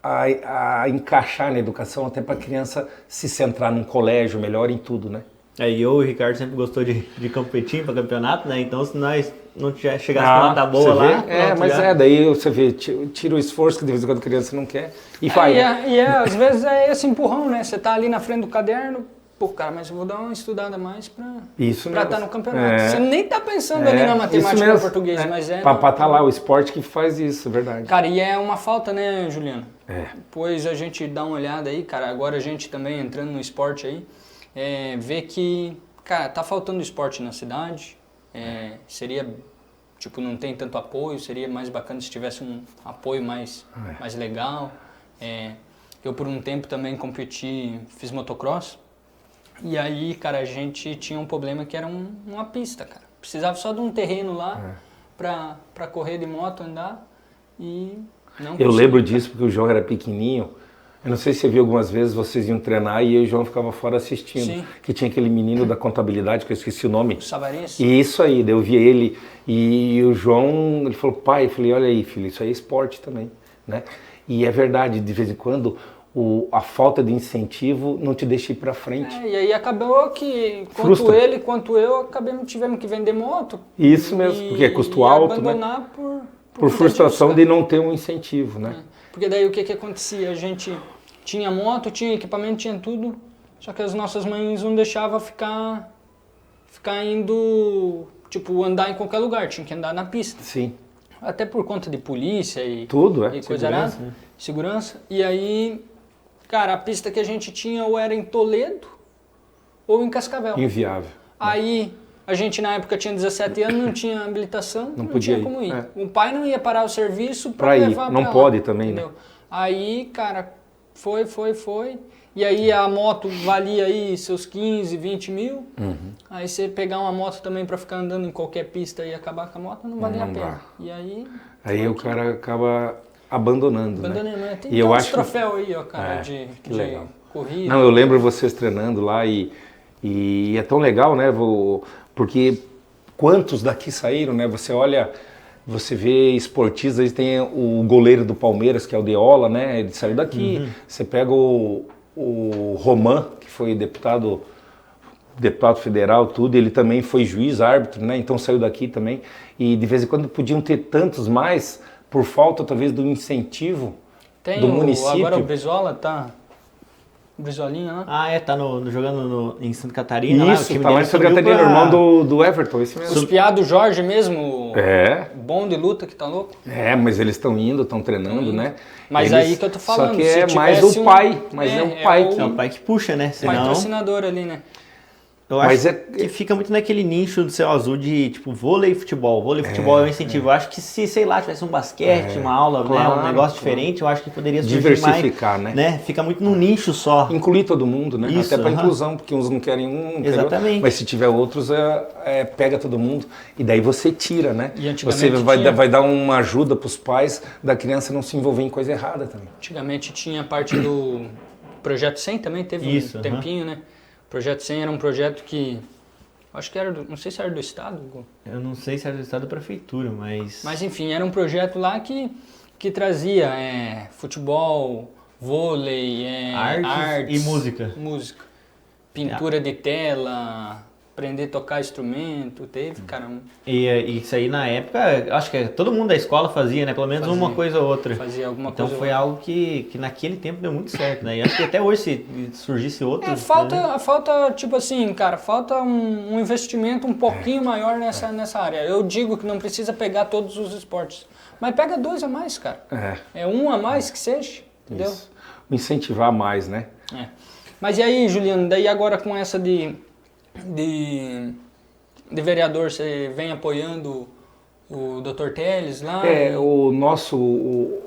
C: a encaixar na educação até para a criança se centrar num colégio melhor em tudo, né?
A: E eu e o Ricardo sempre gostou de competir para campeonato, né? Então se nós não chegasse com nota boa lá...
C: Pronto, daí você vê, tira o esforço que de vez em quando a criança não quer e vai.
B: Às vezes é esse empurrão, né? Você tá ali na frente do caderno, pô, cara, mas eu vou dar uma estudada mais pra estar no campeonato. Você nem tá pensando ali na matemática e no português, mas pra
C: estar lá, o esporte que faz isso, é verdade.
B: Cara, e é uma falta, né, Juliano? Depois a gente dá uma olhada aí, cara, agora a gente também entrando no esporte aí, vê que, cara, tá faltando esporte na cidade, seria, tipo, não tem tanto apoio, seria mais bacana se tivesse um apoio mais legal. Eu por um tempo também competi, fiz motocross, e aí, cara, a gente tinha um problema que era uma pista, cara. Precisava só de um terreno lá pra correr de moto, andar e não conseguia.
C: Eu lembro disso porque o João era pequenininho. Eu não sei se você viu algumas vezes, vocês iam treinar e eu e o João ficava fora assistindo.
B: Sim.
C: Que tinha aquele menino da contabilidade, que eu esqueci o nome.
B: Savarins.
C: E isso aí, daí eu vi ele e o João, ele falou, pai, eu falei, olha aí, filho, isso aí é esporte também, né? E é verdade, de vez em quando a falta de incentivo não te deixa ir pra frente.
B: E aí acabou que, quanto eu, tivemos que vender moto.
C: Isso mesmo, porque é custo alto,
B: abandonar,
C: né?
B: Por
C: frustração de não ter um incentivo, né?
B: Porque daí o que acontecia? A gente tinha moto, tinha equipamento, tinha tudo, só que as nossas mães não deixavam ficar indo, tipo, andar em qualquer lugar, tinha que andar na pista.
C: Sim.
B: Até por conta de polícia e coisa errada, segurança. E aí, cara, a pista que a gente tinha ou era em Toledo ou em Cascavel.
C: Inviável.
B: Aí a gente na época tinha 17 anos, não tinha habilitação, não
C: podia
B: tinha como ir. O pai não ia parar o serviço para levar
C: ir. Não pode também,
B: entendeu?
C: Né?
B: Aí, cara, foi. E aí a moto valia aí seus 15, 20 mil. Aí você pegar uma moto também para ficar andando em qualquer pista e acabar com a moto, não valia a pena. E
C: aí o cara acaba abandonando,
B: né? Tem
C: e eu acho
B: troféus aí, ó, cara, de corrida.
C: Não, eu lembro vocês treinando lá e é tão legal, né? Porque quantos daqui saíram, né? Você olha, você vê esportistas, tem o goleiro do Palmeiras, que é o Deola, né? Ele saiu daqui. Você pega o Roman, que foi deputado federal, tudo, ele também foi juiz, árbitro, né? Então saiu daqui também. E de vez em quando podiam ter tantos mais, por falta talvez do incentivo do município.
B: Agora o Brizola tá... O Brizolinha lá?
A: Tá jogando em Santa Catarina.
C: Isso, lá, lá em Santa Catarina, irmão do Everton, esse mesmo.
B: Os piá do Jorge mesmo, bom de luta que tá louco.
C: Mas eles estão indo, estão treinando, né?
B: Mas aí que eu tô falando.
C: Só que é mais o pai, é o
A: pai que puxa, né?
B: Senão... patrocinador ali, né?
A: Eu acho que fica muito naquele nicho do céu azul de, tipo, vôlei e futebol. Vôlei e futebol é um incentivo. Eu acho que se, sei lá, tivesse um basquete, uma aula, né, um negócio diferente, eu acho que poderia surgir
C: diversificar,
A: mais, né? Fica muito num nicho só.
C: Incluir todo mundo, né?
A: Isso,
C: até para inclusão, porque uns não querem um,
A: exatamente.
C: Mas se tiver outros, pega todo mundo. E daí você tira, né?
B: E
C: você vai dar uma ajuda para os pais da criança não se envolver em coisa errada também.
B: Antigamente tinha parte do Projeto 100 também, teve um tempinho, né? O Projeto 100 era um projeto que... Acho que era, não sei se era do Estado.
A: Eu não sei se era do Estado ou da Prefeitura, mas...
B: Mas enfim, era um projeto lá que trazia futebol, vôlei, artes
A: e música.
B: Pintura de tela, aprender a tocar instrumento, teve, cara...
A: E isso aí na época, acho que todo mundo da escola fazia, né? Pelo menos uma coisa ou outra.
B: Fazia alguma
A: coisa. Então foi algo que naquele tempo deu muito certo, né? E acho que até hoje se surgisse outro...
B: Falta, tipo assim, cara, falta um investimento um pouquinho maior nessa área. Eu digo que não precisa pegar todos os esportes, mas pega 2 a mais, cara. É 1 a mais que seja, entendeu?
C: Isso. Incentivar mais, né?
B: Mas e aí, Juliano, daí agora com essa de vereador, você vem apoiando o Dr. Teles lá?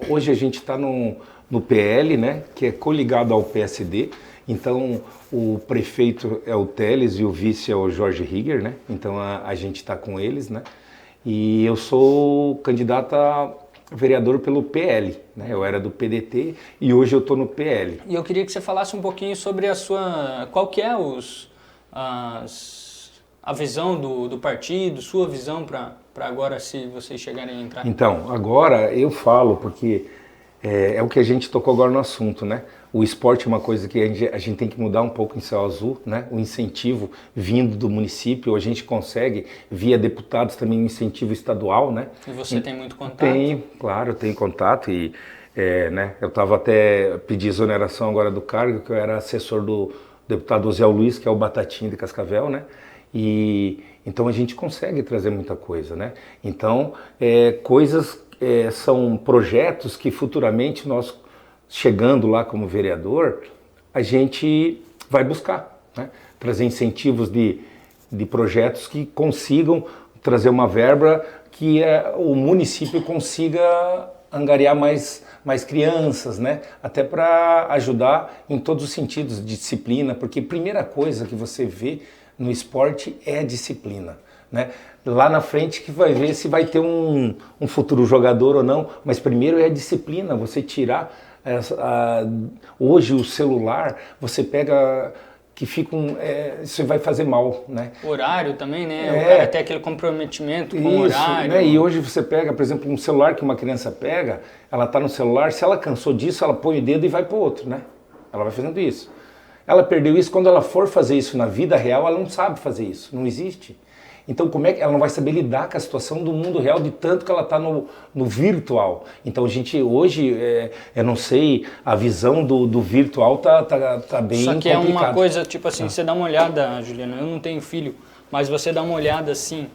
C: Hoje a gente está no PL, né, que é coligado ao PSD, então o prefeito é o Teles e o vice é o Jorge Rieger, né, então a gente está com eles, né, e eu sou candidato a vereador pelo PL, né, eu era do PDT e hoje eu estou no PL.
B: E eu queria que você falasse um pouquinho sobre qual que é a visão do partido, sua visão para agora, se vocês chegarem a entrar?
C: Então, agora eu falo porque é o que a gente tocou agora no assunto, né? O esporte é uma coisa que a gente tem que mudar um pouco em Céu Azul, né? O incentivo vindo do município, a gente consegue, via deputados também, um incentivo estadual, né?
B: E você tem muito contato?
C: Tenho, claro, eu tenho contato e né, eu estava até pedindo exoneração agora do cargo, que eu era assessor do deputado Zé Luiz, que é o Batatinha de Cascavel, né? E então a gente consegue trazer muita coisa, né? Então, são projetos que futuramente nós, chegando lá como vereador, a gente vai buscar, né? Trazer incentivos de projetos que consigam trazer uma verba que o município consiga angariar mais crianças, né? Até para ajudar em todos os sentidos, de disciplina, porque a primeira coisa que você vê no esporte é a disciplina, né? Lá na frente que vai ver se vai ter um futuro jogador ou não, mas primeiro é a disciplina, você tirar hoje o celular, você pega que isso vai fazer mal, né?
B: Horário também, né? O cara tem aquele comprometimento com o horário.
C: Né? E hoje você pega, por exemplo, um celular que uma criança pega, ela está no celular, se ela cansou disso, ela põe o dedo e vai para o outro, né? Ela vai fazendo isso. Ela perdeu isso, quando ela for fazer isso na vida real, ela não sabe fazer isso, não existe. Então, como é que ela não vai saber lidar com a situação do mundo real, de tanto que ela está no virtual? Então, a gente hoje, eu não sei, a visão do virtual tá bem complicada.
B: Só que é uma coisa, tipo assim, você dá uma olhada, Juliana, eu não tenho filho, mas você dá uma olhada assim,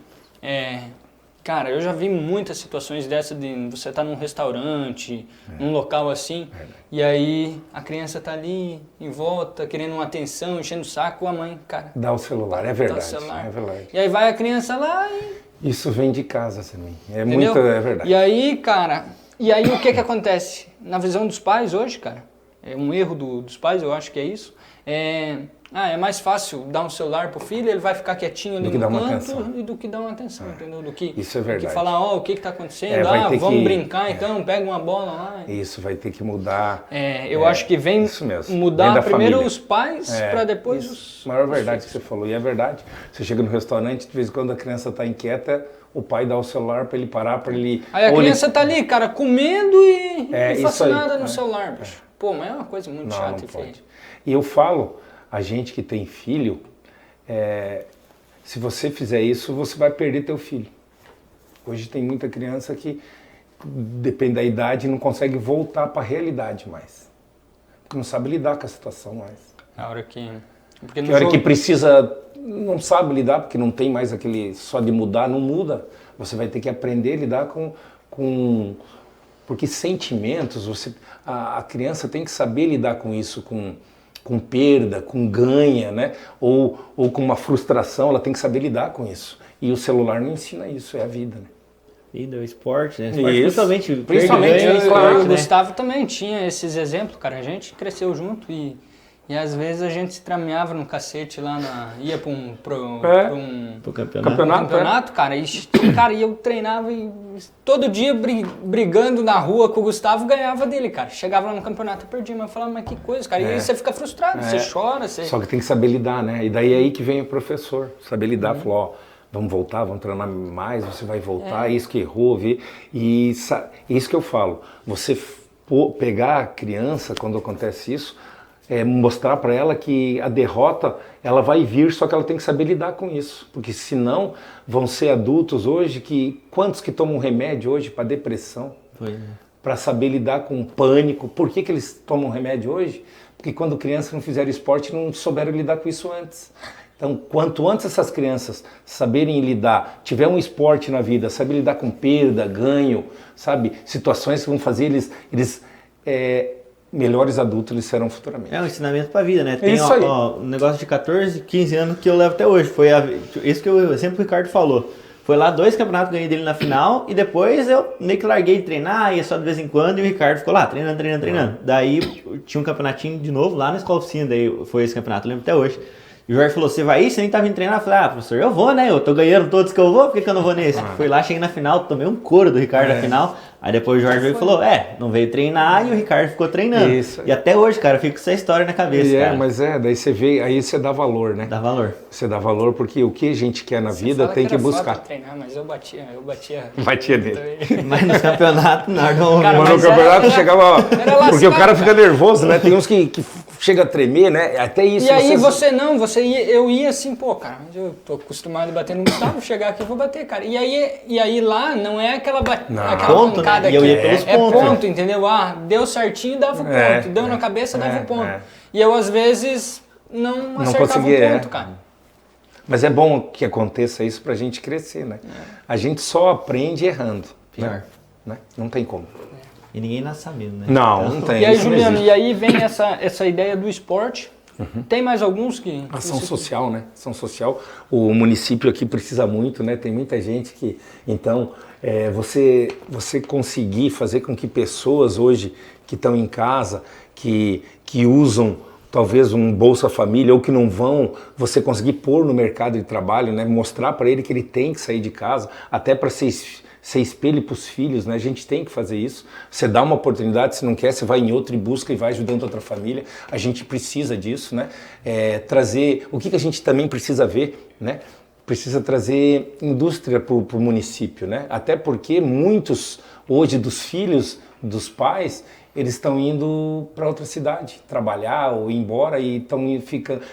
B: cara, eu já vi muitas situações dessa de você estar num restaurante, num local assim, e aí a criança tá ali em volta, querendo uma atenção, enchendo o saco, a mãe, cara...
C: Dá o celular, é verdade,
B: dá o celular.
C: é verdade.
B: E aí vai a criança lá e...
C: Isso vem de casa também, é verdade.
B: E aí, cara, o que acontece? Na visão dos pais hoje, cara, é um erro dos pais, eu acho que é isso, é mais fácil dar um celular pro filho, ele vai ficar quietinho ali no canto e do que dar uma atenção, entendeu?
C: Isso é verdade.
B: Do que falar, o que tá acontecendo, vamos brincar então, pega uma bola lá.
C: Isso, vai ter que mudar.
B: Eu acho que vem mudar primeiro os pais para depois os...
C: Maior verdade que você falou, e é verdade. Você chega no restaurante, de vez em quando a criança tá inquieta, o pai dá o celular para ele parar, para ele...
B: Aí a criança tá ali, cara, comendo e fascinada no celular, bicho. Pô, mas é uma coisa muito chata e feia.
C: E eu falo... A gente que tem filho, se você fizer isso, você vai perder teu filho. Hoje tem muita criança que, depende da idade, não consegue voltar para a realidade mais. Porque não sabe lidar com a situação mais.
B: A hora que...
C: que precisa, não sabe lidar, porque não tem mais aquele só de mudar, não muda. Você vai ter que aprender a lidar com porque sentimentos, a criança tem que saber lidar com isso, com perda, com ganha, né? Ou com uma frustração, ela tem que saber lidar com isso. E o celular não ensina isso, é a vida, né?
A: Vida, o esporte, né?
B: Principalmente
A: claro,
B: o Gustavo também tinha esses exemplos, cara. A gente cresceu junto e às vezes a gente se trameava no cacete lá, ia pro campeonato, cara. E eu treinava e todo dia brigando na rua com o Gustavo, ganhava dele, cara. Chegava lá no campeonato e perdia, mas eu falava, mas que coisa, cara. E aí você fica frustrado, você chora.
C: Só que tem que saber lidar, né? E daí é aí que vem o professor, saber lidar, falou, vamos voltar, vamos treinar mais, você vai voltar, isso que errou, e isso que eu falo, você pegar a criança quando acontece isso, mostrar para ela que a derrota ela vai vir, só que ela tem que saber lidar com isso, porque senão vão ser adultos hoje quantos que tomam remédio hoje para depressão, para saber lidar com pânico. Por que eles tomam remédio hoje? Porque quando crianças não fizeram esporte não souberam lidar com isso antes. Então, quanto antes essas crianças saberem lidar, tiver um esporte na vida, saber lidar com perda, ganho, sabe, situações que vão fazer eles melhores adultos eles serão futuramente.
A: É um ensinamento pra vida, né? Tem um negócio de 14, 15 anos que eu levo até hoje. Foi isso que sempre o Ricardo falou. Foi lá 2 campeonatos, ganhei dele na final e depois eu meio que larguei de treinar, ia só de vez em quando e o Ricardo ficou lá treinando. Daí tinha um campeonatinho de novo lá na escola oficina, daí foi esse campeonato, eu lembro até hoje. E o Jorge falou, você vai ir? Você nem tá vindo treinar? Eu falei, professor, eu vou, né? Eu tô ganhando todos que eu vou, por que eu não vou nesse? Fui lá, cheguei na final, tomei um couro do Ricardo na final. Aí depois o Jorge veio e falou, não veio treinar e o Ricardo ficou treinando. Isso. E até hoje, cara, eu fico com essa história na cabeça, cara.
C: Mas daí você vê, aí você dá valor, né?
A: Dá valor.
C: Você dá valor porque o que a gente quer na vida tem que buscar.
B: Treinar, mas eu batia.
C: Batia nele.
A: Mas no campeonato,
C: mas no campeonato chegava... Porque o cara fica nervoso, né? Tem uns que chega a tremer, né? Até isso.
B: E aí eu ia assim, pô, cara, eu tô acostumado a bater no Gustavo, chegar aqui eu vou bater, cara. E aí lá não é aquela
A: ponto,
B: pancada,
A: né?
B: aqui.
A: É
B: ponto, entendeu? Deu certinho, dava o ponto. Deu na cabeça, dava o ponto. E eu, às vezes, não acertava o ponto, cara.
C: Mas é bom que aconteça isso pra gente crescer, né? A gente só aprende errando. Né? Não tem como.
A: E ninguém nasce sabendo, né?
C: Não tem.
B: E aí, Juliano, e aí vem essa ideia do esporte. Tem mais alguns que...
C: Ação social, né? Ação social. O município aqui precisa muito, né? Tem muita gente que... Então, você conseguir fazer com que pessoas hoje que estão em casa, que usam talvez um Bolsa Família ou que não vão, você conseguir pôr no mercado de trabalho, né? Mostrar para ele que ele tem que sair de casa, até para ser espelho para os filhos, né? A gente tem que fazer isso. Você dá uma oportunidade, se não quer, você vai em outra e busca e vai ajudando outra família. A gente precisa disso, né? Trazer... O que a gente também precisa ver, né? Precisa trazer indústria para o município, né? Até porque muitos, hoje, dos filhos dos pais, eles estão indo para outra cidade trabalhar ou ir embora e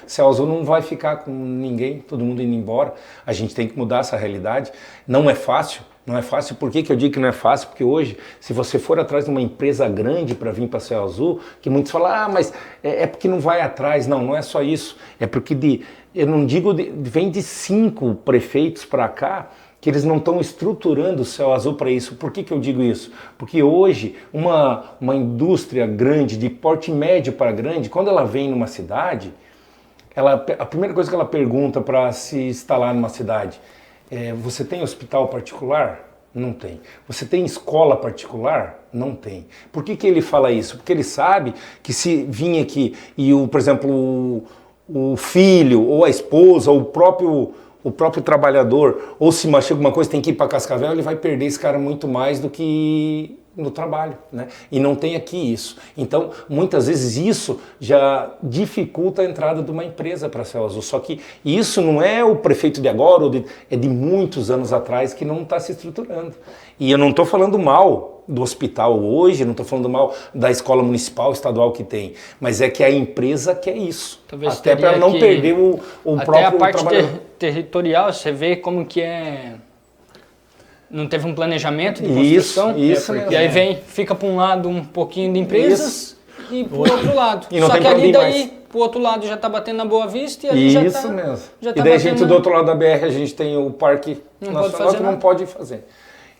C: Céu Azul não vai ficar com ninguém, todo mundo indo embora. A gente tem que mudar essa realidade. Não é fácil. Não é fácil. Por que eu digo que não é fácil? Porque hoje, se você for atrás de uma empresa grande para vir para Céu Azul, que muitos falam, mas é porque não vai atrás. Não, não é só isso. É porque, eu não digo, vem de 5 prefeitos para cá, que eles não estão estruturando o Céu Azul para isso. Por que eu digo isso? Porque hoje, uma indústria grande, de porte médio para grande, quando ela vem numa cidade, a primeira coisa que ela pergunta para se instalar numa cidade, você tem hospital particular? Não tem. Você tem escola particular? Não tem. Por que ele fala isso? Porque ele sabe que se vir aqui e, por exemplo, o filho ou a esposa ou o próprio trabalhador, ou se machuca alguma coisa, tem que ir para Cascavel, ele vai perder esse cara muito mais do que no trabalho, né? E não tem aqui isso. Então, muitas vezes isso já dificulta a entrada de uma empresa para Céu Azul. Só que isso não é o prefeito de agora, é de muitos anos atrás que não está se estruturando. E eu não estou falando mal do hospital hoje, não estou falando mal da escola municipal, estadual que tem, mas é que a empresa quer isso. Talvez até para não perder o próprio
B: a parte territorial, você vê como que é... Não teve um planejamento de construção.
C: Isso
B: e aí fica para um lado um pouquinho de empresas e para o outro lado.
C: E não
B: Só
C: tem
B: que ali
C: mais.
B: Para o outro lado já está batendo na Boa Vista e ali
C: isso mesmo.
B: Já
C: e
B: tá
C: daí a gente do outro lado da BR, a gente tem o Parque Nacional que não pode fazer.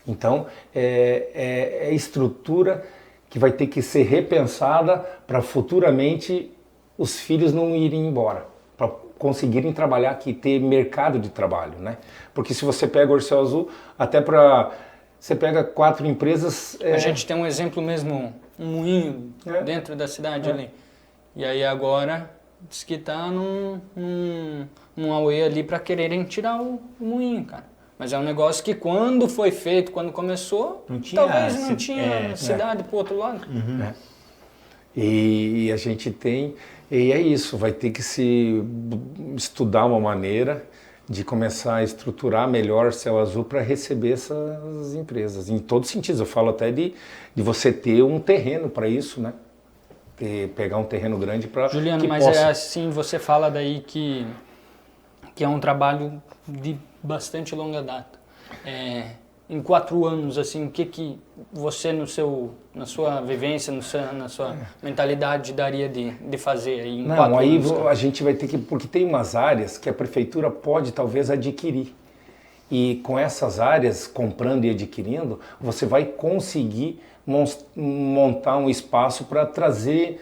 C: Então, é estrutura que vai ter que ser repensada para futuramente os filhos não irem embora, para conseguirem trabalhar aqui, ter mercado de trabalho, né? Porque se você pega o Céu Azul, até para... Você pega 4 empresas...
B: A gente tem um exemplo mesmo, um moinho dentro da cidade ali. E aí agora diz que tá num auê ali para quererem tirar o moinho, cara. Mas é um negócio que quando foi feito, quando começou, talvez não tinha cidade pro outro lado.
C: E a gente tem... E é isso, vai ter que se estudar uma maneira de começar a estruturar melhor Céu Azul para receber essas empresas. Em todos os sentidos, eu falo até de você ter um terreno para isso, né? Pegar um terreno grande para que
B: Juliano, mas
C: possa...
B: é assim, você fala daí que é um trabalho de bastante longa data. Em 4 anos, assim, o que você na sua vivência, na sua mentalidade daria de fazer aí em 4 anos?
C: Não, aí a gente vai ter que... Porque tem umas áreas que a prefeitura pode talvez adquirir. E com essas áreas, comprando e adquirindo, você vai conseguir montar um espaço para trazer...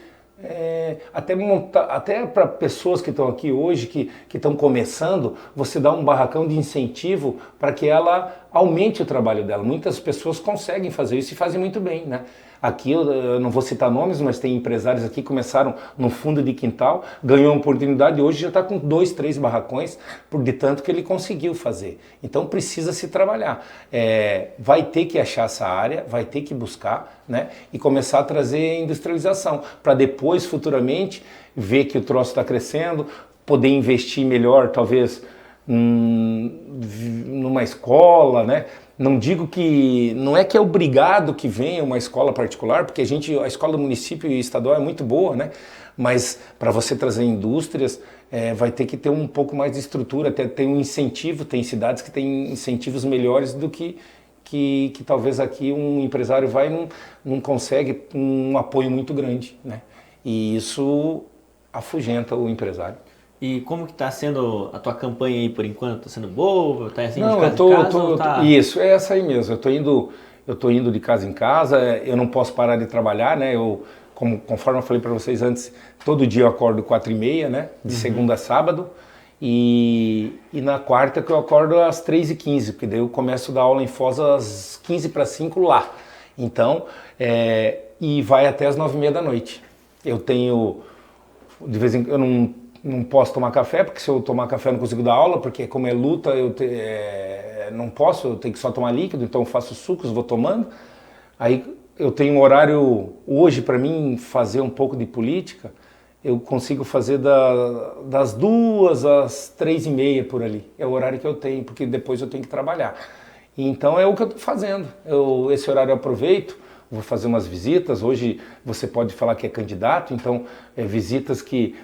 C: até para pessoas que estão aqui hoje, que estão começando, você dá um barracão de incentivo para que ela aumente o trabalho dela. Muitas pessoas conseguem fazer isso e fazem muito bem, né? Aqui eu não vou citar nomes, mas tem empresários aqui que começaram no fundo de quintal, ganhou uma oportunidade e hoje já está com 2, 3 barracões, por de tanto que ele conseguiu fazer. Então precisa se trabalhar. Vai ter que achar essa área, vai ter que buscar, né? E começar a trazer industrialização, para depois, futuramente, ver que o troço está crescendo, poder investir melhor, talvez, numa escola, né? Não digo que... Não é que é obrigado que venha uma escola particular, porque a escola do município e estadual é muito boa, né? Mas para você trazer indústrias, vai ter que ter um pouco mais de estrutura, até ter um incentivo. Tem cidades que têm incentivos melhores do que talvez aqui um empresário vai e não consegue um apoio muito grande, né? E isso afugenta o empresário.
A: E como que está sendo a tua campanha aí por enquanto? Está sendo boa? Está assim
C: Não,
A: de casa em casa?
C: Isso, é essa aí mesmo. Eu tô indo de casa em casa, eu não posso parar de trabalhar, né? Conforme eu falei para vocês antes, todo dia eu acordo 4h30, né? De segunda a sábado. E na quarta que eu acordo às 3h15, porque daí eu começo a dar aula em Foz às 5:45 lá. Então, e vai até às 9h30 da noite. Eu tenho, de vez em quando, eu não posso tomar café, porque se eu tomar café eu não consigo dar aula, porque como é luta, não posso, eu tenho que só tomar líquido, então eu faço sucos, vou tomando. Aí eu tenho um horário, hoje, para mim, fazer um pouco de política, eu consigo fazer das 2 às 3h30 por ali. É o horário que eu tenho, porque depois eu tenho que trabalhar. Então é o que eu estou fazendo. Esse horário eu aproveito, vou fazer umas visitas. Hoje você pode falar que é candidato, então visitas que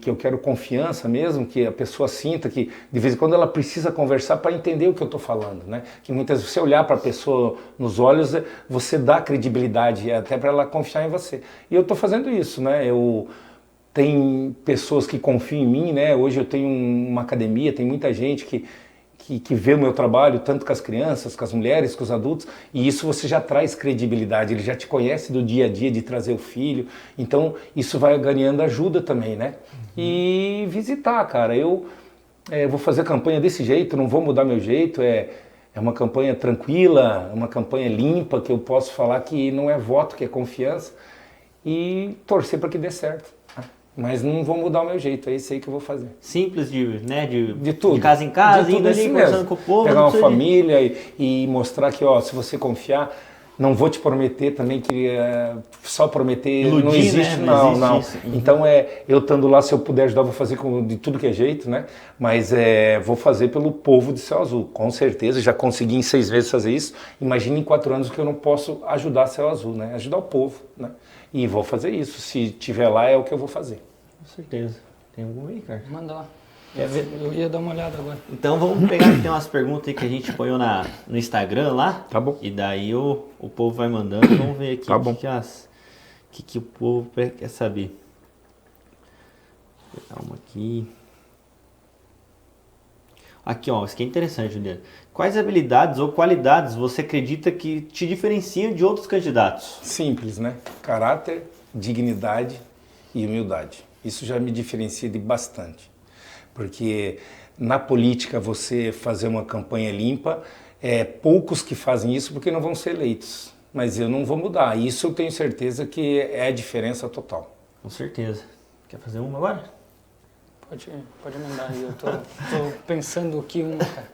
C: eu quero confiança mesmo, que a pessoa sinta que de vez em quando ela precisa conversar para entender o que eu estou falando, né? Que muitas vezes você olhar para a pessoa nos olhos, você dá credibilidade até para ela confiar em você. E eu estou fazendo isso, né? Tem pessoas que confiam em mim, né? Hoje eu tenho uma academia, tem muita gente que vê o meu trabalho, tanto com as crianças, com as mulheres, com os adultos, e isso você já traz credibilidade, ele já te conhece do dia a dia de trazer o filho, então isso vai ganhando ajuda também, né? E visitar, cara, eu vou fazer campanha desse jeito, não vou mudar meu jeito, é uma campanha tranquila, uma campanha limpa, que eu posso falar que não é voto, que é confiança, e torcer para que dê certo. Mas não vou mudar o meu jeito, é isso aí que eu vou fazer.
A: Simples
C: de tudo.
A: De casa em casa, indo ali, conversando com o povo.
C: Pegar uma família e mostrar que, ó, se você confiar, não vou te prometer também que só prometer
A: iludir,
C: não existe,
A: né?
C: não.
A: Existe isso.
C: Então eu estando lá, se eu puder ajudar, vou fazer de tudo que é jeito, né? Mas vou fazer pelo povo de Céu Azul, com certeza. Já consegui em 6 meses fazer isso. Imagina em 4 anos que eu não posso ajudar Céu Azul, né? Ajudar o povo, né? E vou fazer isso. Se tiver lá, é o que eu vou fazer.
A: Com certeza. Tem algum aí, cara?
B: Manda lá. Eu ia dar uma olhada agora.
A: Então vamos pegar, tem umas perguntas aí que a gente põe no Instagram lá.
C: Tá bom.
A: E daí o povo vai mandando. Vamos ver aqui
C: tá bom.
A: que o povo quer saber. Vou pegar uma aqui. Aqui, ó, isso aqui é interessante, Juliano. Quais habilidades ou qualidades você acredita que te diferenciam de outros candidatos?
C: Simples, né? Caráter, dignidade e humildade. Isso já me diferencia de bastante. Porque na política você fazer uma campanha limpa, poucos que fazem isso porque não vão ser eleitos. Mas eu não vou mudar. Isso eu tenho certeza que é a diferença total.
A: Com certeza. Quer fazer uma agora?
B: Pode mandar aí, eu tô pensando aqui uma, cara.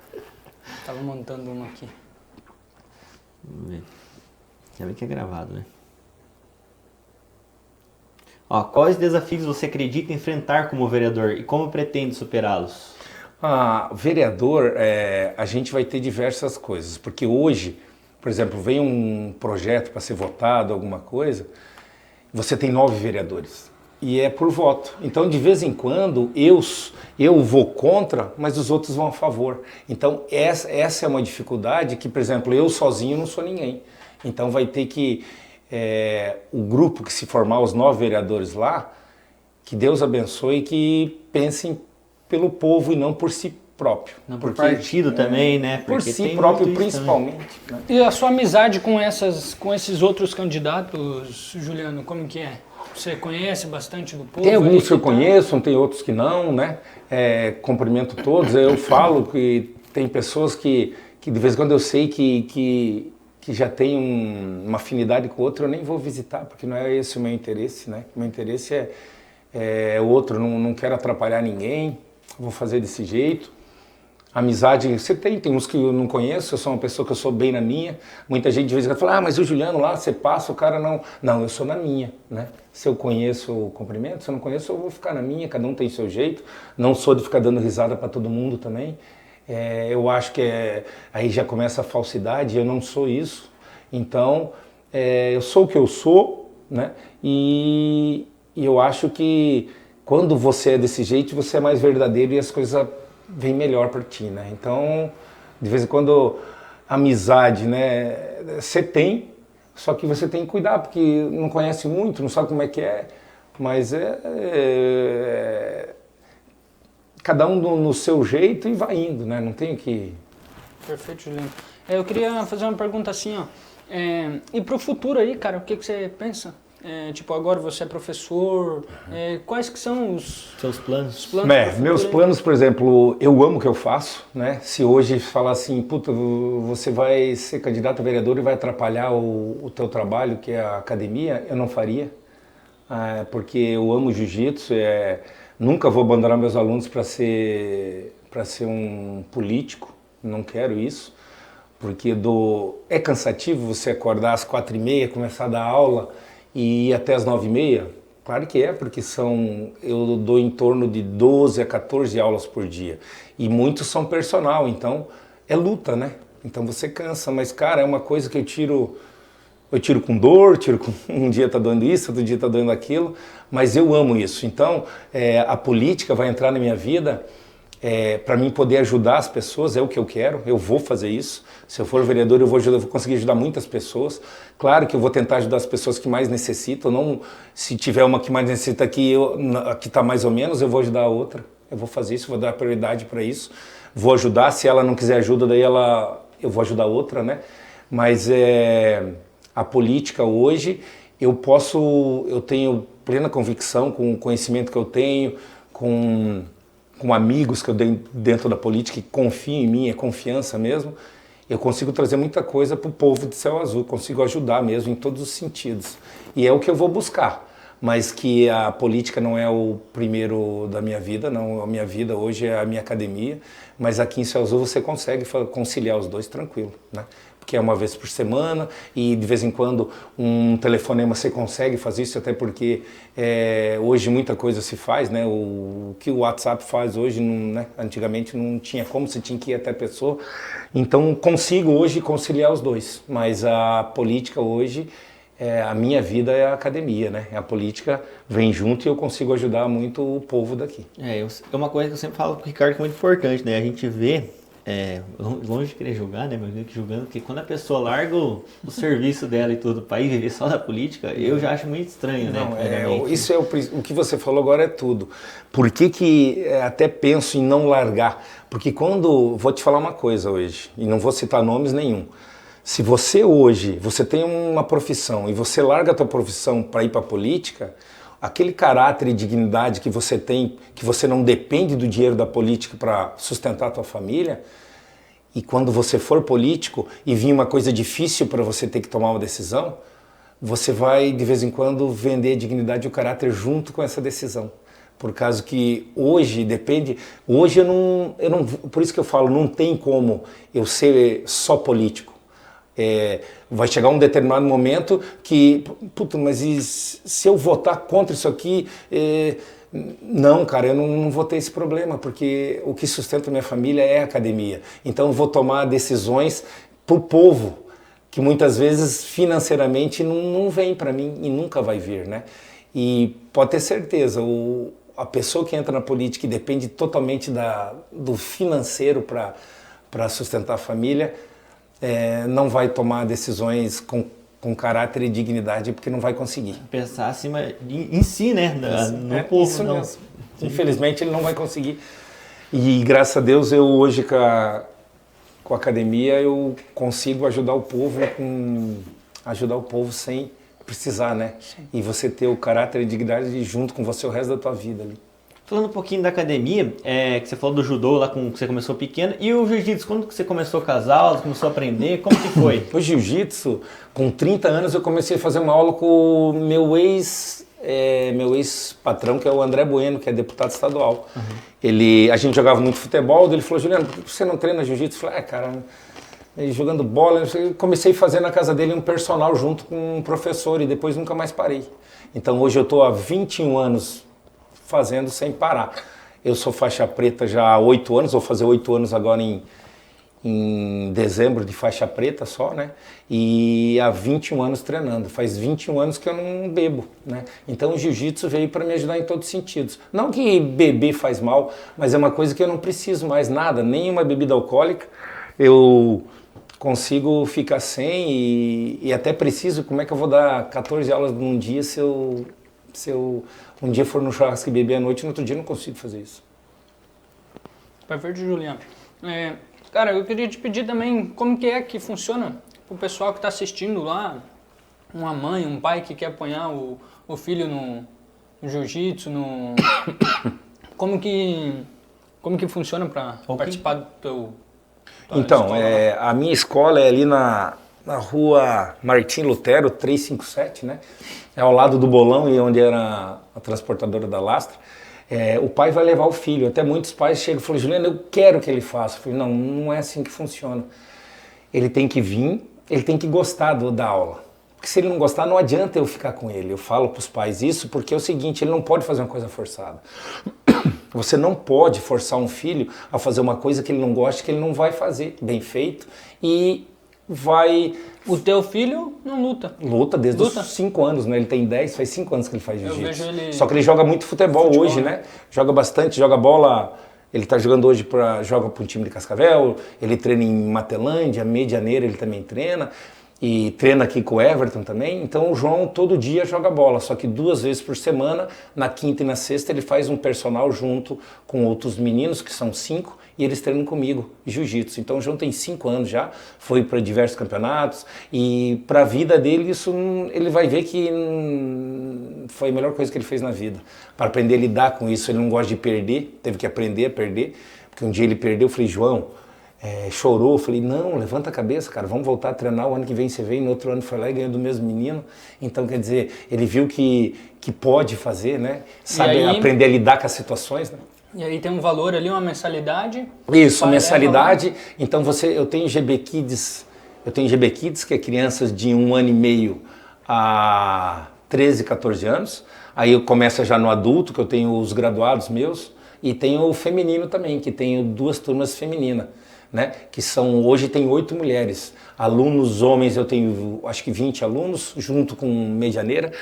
B: Tava montando uma aqui.
A: Vamos ver. Já vê que é gravado, né? Ó, quais desafios você acredita enfrentar como vereador e como pretende superá-los?
C: Vereador, a gente vai ter diversas coisas, porque hoje, por exemplo, vem um projeto para ser votado, alguma coisa, você tem 9 vereadores. E é por voto. Então, de vez em quando, eu vou contra, mas os outros vão a favor. Então, essa é uma dificuldade que, por exemplo, eu sozinho não sou ninguém. Então, vai ter que, o grupo que se formar, os 9 vereadores lá, que Deus abençoe e que pensem pelo povo e não por si próprio.
A: Não por partido também, né?
C: Por si próprio, principalmente. Né?
B: E a sua amizade com esses outros candidatos, Juliano, como que é? Você conhece bastante do povo?
C: Tem alguns que eu conheço, tem outros que não, né? Cumprimento todos. Eu falo que tem pessoas que de vez em quando eu sei que que já tem uma afinidade com o outro, eu nem vou visitar, porque não é esse o meu interesse, né? O meu interesse é outro, não quero atrapalhar ninguém, vou fazer desse jeito. Amizade, você tem uns que eu não conheço, eu sou uma pessoa que eu sou bem na minha. Muita gente de vez em quando fala, mas o Juliano lá, você passa, o cara não. Não, eu sou na minha, né? Se eu conheço, eu cumprimento, se eu não conheço, eu vou ficar na minha, cada um tem seu jeito. Não sou de ficar dando risada para todo mundo também. Eu acho que aí já começa a falsidade, eu não sou isso. Então, eu sou o que eu sou, né? E eu acho que quando você é desse jeito, você é mais verdadeiro e as coisas vem melhor para ti, né? Então, de vez em quando, amizade, né? Você tem, só que você tem que cuidar, porque não conhece muito, não sabe como é que é, mas cada um no seu jeito e vai indo, né? Não tem que...
B: Perfeito, Juliano. Eu queria fazer uma pergunta assim, ó. E pro futuro aí, cara, o que você pensa? Tipo, agora você é professor, quais que são os
A: seus planos?
C: Meus planos, por exemplo, eu amo o que eu faço, né? Se hoje falar assim, puta, você vai ser candidato a vereador e vai atrapalhar o teu trabalho, que é a academia, eu não faria, porque eu amo jiu-jitsu, nunca vou abandonar meus alunos para ser um político, não quero isso, porque é cansativo você acordar às 4h30, começar a dar aula e ir até as 9h30? Claro que é, porque eu dou em torno de 12 a 14 aulas por dia. E muitos são personal, então é luta, né? Então você cansa, mas cara, é uma coisa que eu tiro com dor, um dia tá doendo isso, outro dia tá doendo aquilo, mas eu amo isso. Então a política vai entrar na minha vida para mim poder ajudar as pessoas, é o que eu quero, eu vou fazer isso. Se eu for vereador, eu vou conseguir ajudar muitas pessoas. Claro que eu vou tentar ajudar as pessoas que mais necessitam, não se tiver uma que mais necessita aqui, que está mais ou menos, eu vou ajudar a outra. Eu vou fazer isso, vou dar prioridade para isso. Vou ajudar, se ela não quiser ajuda, daí eu vou ajudar a outra, né? Mas a política hoje, eu tenho plena convicção com o conhecimento que eu tenho, com amigos que eu tenho dentro da política que confiam em mim, é confiança mesmo, eu consigo trazer muita coisa para o povo de Céu Azul, consigo ajudar mesmo em todos os sentidos. E é o que eu vou buscar, mas que a política não é o primeiro da minha vida, não, a minha vida hoje é a minha academia, mas aqui em Céu Azul você consegue conciliar os dois tranquilo, né? Porque é uma vez por semana e de vez em quando um telefonema você consegue fazer isso, até porque hoje muita coisa se faz, né? O que o WhatsApp faz hoje, né? Antigamente não tinha como, você tinha que ir até a pessoa. Então consigo hoje conciliar os dois, mas a política hoje, a minha vida é a academia, né? A política vem junto e eu consigo ajudar muito o povo daqui.
A: É uma coisa que eu sempre falo com o Ricardo que é muito importante, né? A gente vê... longe de querer julgar, né, mas julgando que quando a pessoa larga o serviço dela e tudo para ir viver só da política, eu já acho muito estranho,
C: não,
A: né?
C: Isso o que você falou agora é tudo. Por que até penso em não largar? Porque vou te falar uma coisa hoje, e não vou citar nomes nenhum. Se você hoje, você tem uma profissão e você larga a tua profissão para ir para a política, aquele caráter e dignidade que você tem, que você não depende do dinheiro da política para sustentar a tua família, e quando você for político e vir uma coisa difícil para você ter que tomar uma decisão, você vai de vez em quando vender a dignidade e o caráter junto com essa decisão. Por causa que hoje depende, hoje eu não, por isso que eu falo, não tem como eu ser só político. Vai chegar um determinado momento que, puta, mas se eu votar contra isso aqui, não, cara, eu não vou ter esse problema, porque o que sustenta a minha família é a academia. Então eu vou tomar decisões para o povo, que muitas vezes financeiramente não vem para mim e nunca vai vir, né? E pode ter certeza, a pessoa que entra na política e depende totalmente do financeiro para sustentar a família, não vai tomar decisões com caráter e dignidade, porque não vai conseguir.
A: Pensar acima em si, né? No povo.
C: Isso não. Mesmo. Infelizmente ele não vai conseguir. E graças a Deus eu hoje com a academia eu consigo ajudar o povo sem precisar, né? Sim. E você ter o caráter e dignidade junto com você o resto da tua vida ali.
A: Falando um pouquinho da academia, que você falou do judô lá que você começou pequeno, e o jiu-jitsu, quando que você começou com as aulas, começou a aprender, como que foi?
C: O jiu-jitsu, com 30 anos eu comecei a fazer uma aula com o meu ex-patrão, que é o André Bueno, que é deputado estadual. A gente jogava muito futebol, ele falou, Juliano, por que você não treina jiu-jitsu? Eu falei, cara, jogando bola, eu comecei a fazer na casa dele um personal junto com um professor e depois nunca mais parei. Então hoje eu estou há 21 anos fazendo sem parar. Eu sou faixa preta já há 8 anos, vou fazer 8 anos agora em dezembro de faixa preta só, né? E há 21 anos treinando. Faz 21 anos que eu não bebo, né? Então o jiu-jitsu veio para me ajudar em todos os sentidos. Não que beber faz mal, mas é uma coisa que eu não preciso mais nada, nem uma bebida alcoólica. Eu consigo ficar sem e até preciso, como é que eu vou dar 14 aulas num dia se eu um dia for no churrasco e beber à noite, no outro dia eu não consigo fazer isso.
B: Perfeito, Juliano. Cara, eu queria te pedir também como que é que funciona o pessoal que está assistindo lá, uma mãe, um pai que quer apoiar o filho no jiu-jitsu, como que funciona para participar do teu...
C: Então, a minha escola é ali na rua Martim Lutero, 357, né? É ao lado do Bolão e onde era a transportadora da Lastra. O pai vai levar o filho. Até muitos pais chegam e falam, Juliano, eu quero que ele faça. Eu falei, não é assim que funciona. Ele tem que vir, ele tem que gostar da aula. Porque se ele não gostar, não adianta eu ficar com ele. Eu falo para os pais isso porque é o seguinte, ele não pode fazer uma coisa forçada. Você não pode forçar um filho a fazer uma coisa que ele não gosta, que ele não vai fazer bem feito e vai...
B: O teu filho não luta?
C: Luta desde os 5 anos, né? Ele tem 10, faz 5 anos que ele faz jiu-jitsu.
B: Ele...
C: Só que ele joga muito futebol hoje, né? Joga bastante, joga bola... Ele está jogando hoje, joga para um time de Cascavel, ele treina em Matelândia, Medianeira ele também treina. E treina aqui com o Everton também, então o João todo dia joga bola, só que 2 vezes por semana, na quinta e na sexta ele faz um personal junto com outros meninos, que são 5, e eles treinam comigo, jiu-jitsu. Então o João tem 5 anos já, foi para diversos campeonatos, e para a vida dele isso ele vai ver que foi a melhor coisa que ele fez na vida. Para aprender a lidar com isso, ele não gosta de perder, teve que aprender a perder, porque um dia ele perdeu, eu falei, João... chorou, falei, não, levanta a cabeça, cara, vamos voltar a treinar, o ano que vem você vem, no outro ano foi lá e ganhou do mesmo menino. Então, quer dizer, ele viu que pode fazer, né? Sabe, aprender a lidar com as situações, né?
B: E aí tem um valor ali, uma mensalidade?
C: Isso, mensalidade. Então, eu tenho GB Kids, que é crianças de 1 ano e meio a 13, 14 anos. Aí eu começo já no adulto, que eu tenho os graduados meus, e tenho o feminino também, que tenho 2 turmas femininas. Né? Que hoje tem 8 mulheres. Alunos homens eu tenho acho que 20 alunos, junto com Medianeira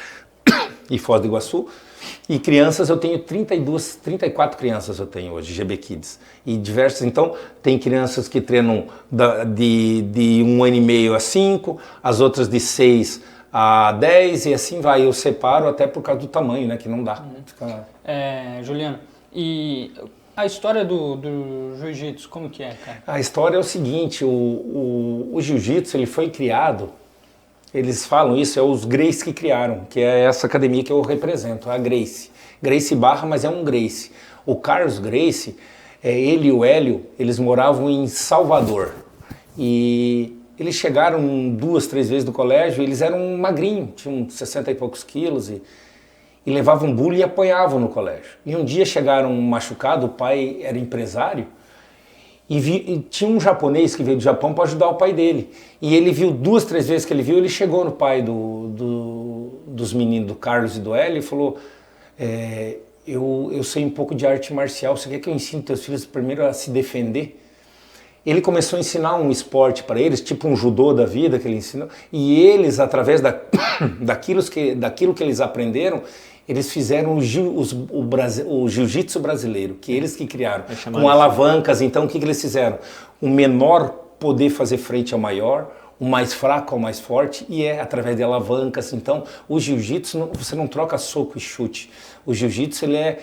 C: e Foz do Iguaçu. E crianças eu tenho 34 crianças eu tenho hoje, GB Kids. E diversas, então tem crianças que treinam de 1 ano e meio a 5, as outras de 6 a 10 e assim vai. Eu separo até por causa do tamanho, né? Que não dá.
B: Juliano, e... A história do jiu-jitsu, como que é, cara?
C: A história é o seguinte, o jiu-jitsu ele foi criado, eles falam isso, é os Gracie que criaram, que é essa academia que eu represento, a Gracie. Gracie Barra, mas é um Gracie. O Carlos Gracie, ele e o Hélio, eles moravam em Salvador. E eles chegaram 2, 3 vezes no colégio, eles eram magrinhos, tinham 60 e poucos quilos e levavam bullying e apanhavam no colégio. E um dia chegaram machucado, o pai era empresário, e tinha um japonês que veio do Japão para ajudar o pai dele. E ele viu 2, 3 vezes que ele viu, ele chegou no pai dos meninos, do Carlos e do Hélio, e falou, eu sei um pouco de arte marcial, você quer que eu ensine teus filhos primeiro a se defender? Ele começou a ensinar um esporte para eles, tipo um judô da vida que ele ensinou, e eles, através daquilo que eles aprenderam, eles fizeram o jiu-jitsu brasileiro, que eles que criaram, com alavancas. Então, o que eles fizeram? O menor poder fazer frente ao maior, o mais fraco ao mais forte, e através de alavancas. Então, o jiu-jitsu, você não troca soco e chute. O jiu-jitsu, ele é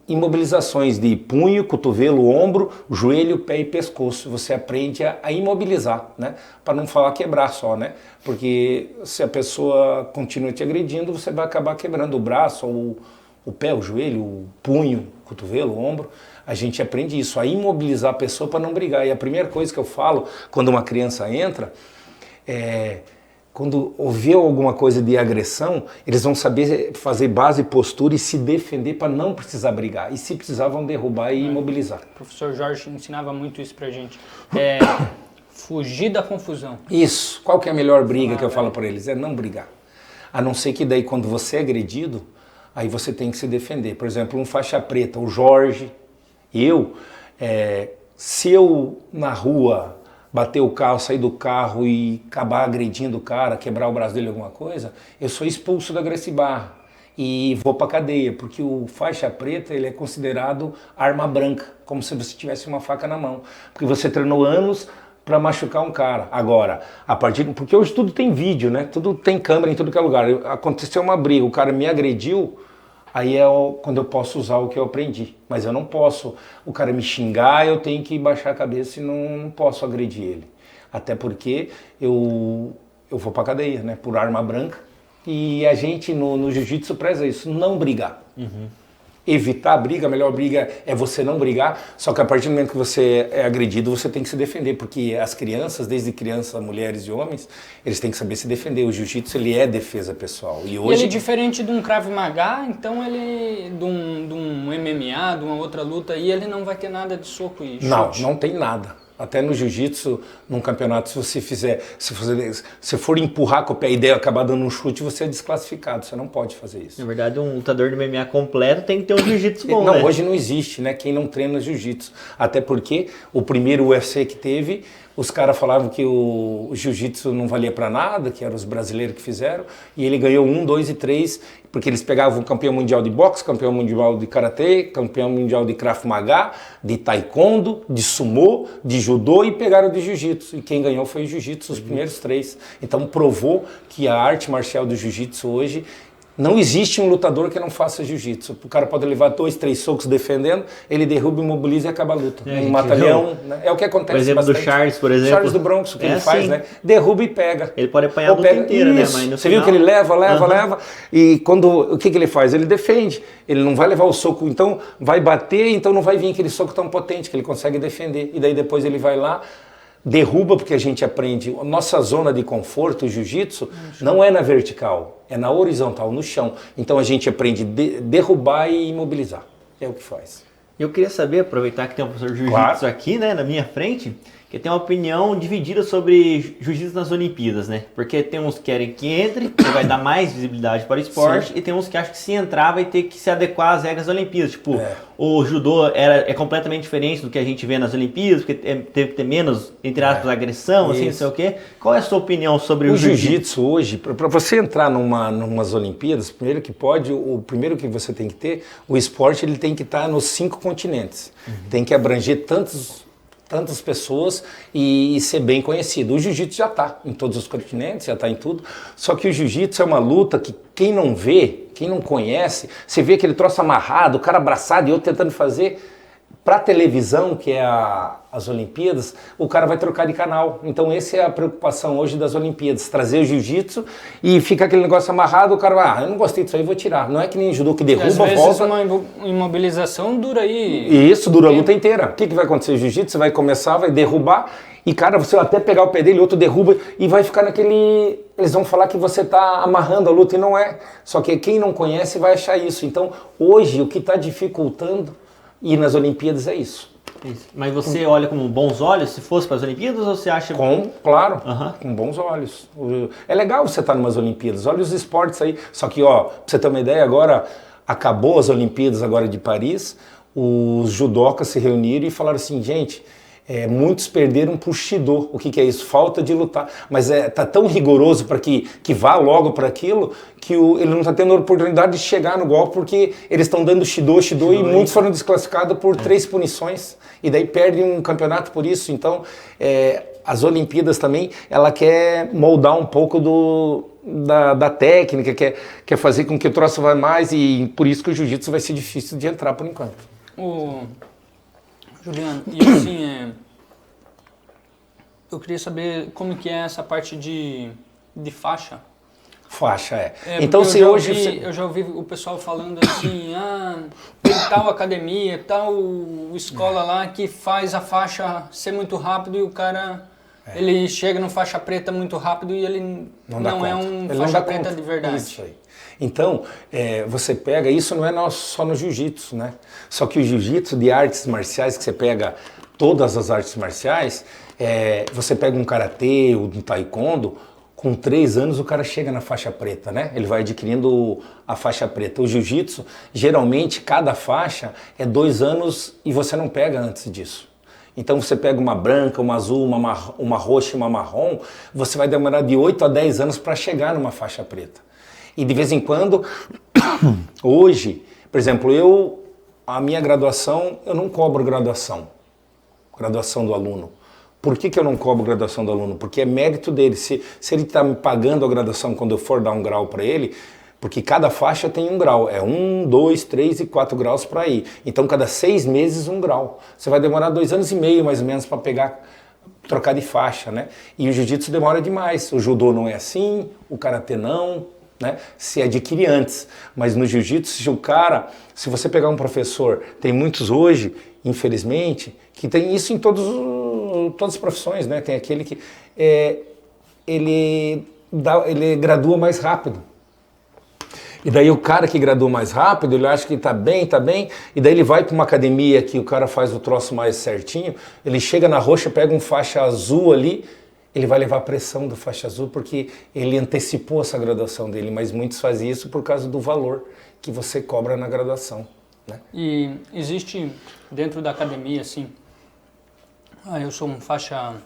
C: imobilizações de punho, cotovelo, ombro, joelho, pé e pescoço. Você aprende a imobilizar, né? Para não falar quebrar só, né? Porque se a pessoa continua te agredindo, você vai acabar quebrando o braço ou o pé, o joelho, o punho, o cotovelo, o ombro, a gente aprende isso, a imobilizar a pessoa para não brigar. E a primeira coisa que eu falo quando uma criança entra quando ouvir alguma coisa de agressão, eles vão saber fazer base, postura e se defender para não precisar brigar. E se precisar, vão derrubar e imobilizar.
B: O professor Jorge ensinava muito isso pra gente. Fugir da confusão.
C: Isso. Qual que é a melhor briga que eu falo para eles? É não brigar. A não ser que daí quando você é agredido, aí você tem que se defender. Por exemplo, um faixa preta, o Jorge, se eu na rua bater o carro, sair do carro e acabar agredindo o cara, quebrar o braço dele, alguma coisa, eu sou expulso da Gracie Barra e vou para cadeia, porque o faixa preta ele é considerado arma branca, como se você tivesse uma faca na mão, porque você treinou anos para machucar um cara. Agora, porque hoje tudo tem vídeo, né? Tudo tem câmera em tudo que é lugar. Aconteceu uma briga, o cara me agrediu, aí é quando eu posso usar o que eu aprendi. Mas eu não posso, o cara me xingar, eu tenho que baixar a cabeça e não posso agredir ele. Até porque eu vou pra cadeia, né? Por arma branca. E a gente no jiu-jitsu preza isso, não brigar. Evitar a briga, a melhor briga é você não brigar, só que a partir do momento que você é agredido, você tem que se defender, porque as crianças, desde criança, mulheres e homens, eles têm que saber se defender. O jiu-jitsu, ele é defesa pessoal. E hoje...
B: ele é diferente de um Krav Maga, então ele, de um MMA, de uma outra luta, e ele não vai ter nada de soco e chute.
C: Não tem nada. Até no jiu-jitsu, num campeonato, se for empurrar com o pé e acabar dando um chute, você é desclassificado, você não pode fazer isso.
A: Na verdade, um lutador de MMA completo tem que ter um jiu-jitsu bom,
C: Não,
A: né?
C: hoje não existe, né? Quem não treina jiu-jitsu. Até porque o primeiro UFC que teve, os caras falavam que o jiu-jitsu não valia para nada, que eram os brasileiros que fizeram, e ele ganhou 1, 2 e 3, porque eles pegavam o campeão mundial de boxe, campeão mundial de karatê, campeão mundial de Krav Maga, de taekwondo, de sumô, de judô e pegaram de jiu-jitsu. E quem ganhou foi o jiu-jitsu, os primeiros 3. Então provou que a arte marcial do jiu-jitsu hoje, não existe um lutador que não faça jiu-jitsu. O cara pode levar 2, 3 socos defendendo, ele derruba, imobiliza e acaba a luta. Um mata-leão, né? É o que acontece.
A: Por exemplo,
C: bastante.
A: do Charles, por exemplo.
C: Charles do Bronx, o que ele faz,
A: assim,
C: né? Derruba e pega.
A: Ele pode apanhar a luta inteira,
C: isso.
A: né? Mas no
C: Você
A: final...
C: viu que ele leva. E o que ele faz? Ele defende. Ele não vai levar o soco, então vai bater, então não vai vir aquele soco tão potente que ele consegue defender. E daí depois ele vai lá, derruba, porque a gente aprende. Nossa zona de conforto, o jiu-jitsu, não é na vertical, é na horizontal, no chão. Então a gente aprende derrubar e imobilizar. É o que faz.
A: Eu queria saber, aproveitar que tem um professor de jiu-jitsu aqui, né, na minha frente, que tem uma opinião dividida sobre jiu-jitsu nas Olimpíadas, né? Porque tem uns que querem que entre, que vai dar mais visibilidade para o esporte, sim, e tem uns que acham que se entrar vai ter que se adequar às regras das Olimpíadas. Tipo, o judô é completamente diferente do que a gente vê nas Olimpíadas, porque teve que ter menos, entre aspas, agressão, assim, não sei o quê. Qual é a sua opinião sobre o jiu-jitsu?
C: O jiu-jitsu hoje, para você entrar numas Olimpíadas, o primeiro que você tem que ter, o esporte ele tem que estar nos 5 continentes. Tem que abranger tantas pessoas e ser bem conhecido. O jiu-jitsu já está em todos os continentes, já está em tudo, só que o jiu-jitsu é uma luta que quem não vê, quem não conhece, você vê aquele troço amarrado, o cara abraçado e outro tentando fazer. Para televisão, que é as Olimpíadas, o cara vai trocar de canal. Então essa é a preocupação hoje das Olimpíadas, trazer o jiu-jitsu e fica aquele negócio amarrado, o cara eu não gostei disso aí, vou tirar. Não é que nem judô que derruba,
B: às vezes
C: volta.
B: Uma imobilização dura aí...
C: E isso dura a luta inteira. O que vai acontecer? O jiu-jitsu vai começar, vai derrubar e, cara, você vai até pegar o pé dele, outro derruba e vai ficar naquele... Eles vão falar que você está amarrando a luta e não é. Só que quem não conhece vai achar isso. Então, hoje, o que está dificultando ir nas Olimpíadas é isso.
A: Mas você olha com bons olhos se fosse para as Olimpíadas ou você acha...
C: Claro, com bons olhos. É legal você estar numas Olimpíadas, olha os esportes aí. Só que, pra você ter uma ideia, agora acabou as Olimpíadas agora de Paris, os judocas se reuniram e falaram assim, gente... muitos perderam por Shido. O que é isso? Falta de lutar. Mas tá tão rigoroso para que vá logo para aquilo que ele não está tendo a oportunidade de chegar no golpe porque eles estão dando Shido e muitos foram desclassificados por 3 punições e daí perdem um campeonato por isso. Então, as Olimpíadas também, ela quer moldar um pouco da técnica, quer fazer com que o troço vá mais e por isso que o jiu-jitsu vai ser difícil de entrar por enquanto.
B: Juliano, e assim, eu queria saber como que é essa parte de faixa.
C: faixa, é.
B: Então, se hoje... Eu já ouvi o pessoal falando assim, tem tal academia, tal escola lá que faz a faixa ser muito rápido e o cara, ele chega no faixa preta muito rápido e ele não é um faixa preta de verdade.
C: Isso aí. Então, você pega, isso não é só no jiu-jitsu, né? Só que o jiu-jitsu de artes marciais, que você pega todas as artes marciais, você pega um karatê, um taekwondo, com 3 anos o cara chega na faixa preta, né? Ele vai adquirindo a faixa preta. O jiu-jitsu, geralmente, cada faixa é 2 anos e você não pega antes disso. Então você pega uma branca, uma azul, uma roxa e uma marrom, você vai demorar de 8 a 10 anos para chegar numa faixa preta. E de vez em quando, hoje, por exemplo, a minha graduação, eu não cobro graduação do aluno. Por que eu não cobro graduação do aluno? Porque é mérito dele. Se ele está me pagando a graduação quando eu for dar um grau para ele, porque cada faixa tem um grau. É 1, 2, 3 e 4 graus para ir. Então, cada 6 meses, um grau. Você vai demorar 2 anos e meio, mais ou menos, para trocar de faixa, né? E o jiu-jitsu demora demais. O judô não é assim, o karatê não, né? Se adquire antes. Mas no jiu-jitsu, se você pegar um professor, tem muitos hoje, infelizmente, que tem isso em todas as profissões, né? Tem aquele que ele gradua mais rápido. E daí o cara que gradua mais rápido, ele acha que tá bem, e daí ele vai para uma academia que o cara faz o troço mais certinho, ele chega na roxa, pega um faixa azul ali, ele vai levar a pressão do faixa azul porque ele antecipou essa graduação dele, mas muitos fazem isso por causa do valor que você cobra na graduação, né?
B: E existe dentro da academia, assim, eu sou um faixa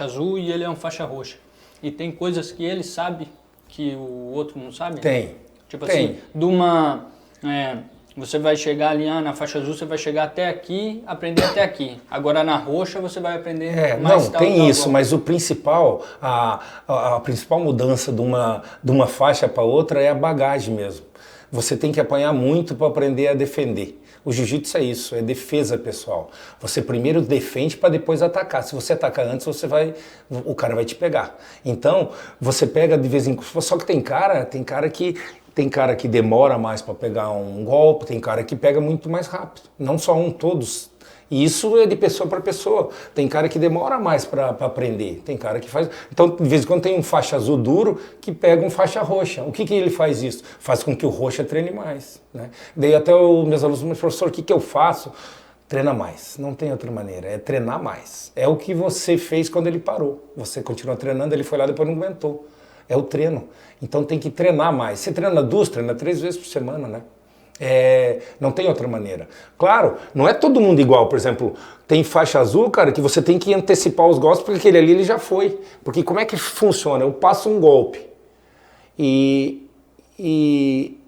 B: azul e ele é um faixa roxa. E tem coisas que ele sabe que o outro não sabe?
C: Tem.
B: Tipo assim, você vai chegar ali na faixa azul, você vai chegar até aqui, aprender até aqui. Agora na roxa você vai aprender mais
C: não,
B: tal,
C: tem
B: tal,
C: isso, tal. Mas o principal, a principal mudança de uma faixa para outra é a bagagem mesmo. Você tem que apanhar muito para aprender a defender. O jiu-jitsu é isso, é defesa pessoal. Você primeiro defende para depois atacar. Se você atacar antes, o cara vai te pegar. Então, você pega de vez em quando. Só que tem cara que demora mais para pegar um golpe, tem cara que pega muito mais rápido. Não só todos. E isso é de pessoa para pessoa. Tem cara que demora mais para aprender, tem cara que faz... Então, de vez em quando tem um faixa azul duro que pega um faixa roxa. O que ele faz isso? Faz com que o roxa treine mais, né? Daí até os meus alunos me professor, o que eu faço? Treina mais, não tem outra maneira, é treinar mais. É o que você fez quando ele parou. Você continua treinando, ele foi lá e depois não aguentou. É o treino. Então tem que treinar mais. Você treina 2, treina 3 vezes por semana, né? Não tem outra maneira. Claro, não é todo mundo igual. Por exemplo, tem faixa azul, cara, que você tem que antecipar os golpes porque aquele ali ele já foi. Porque como é que funciona? Eu passo um golpe e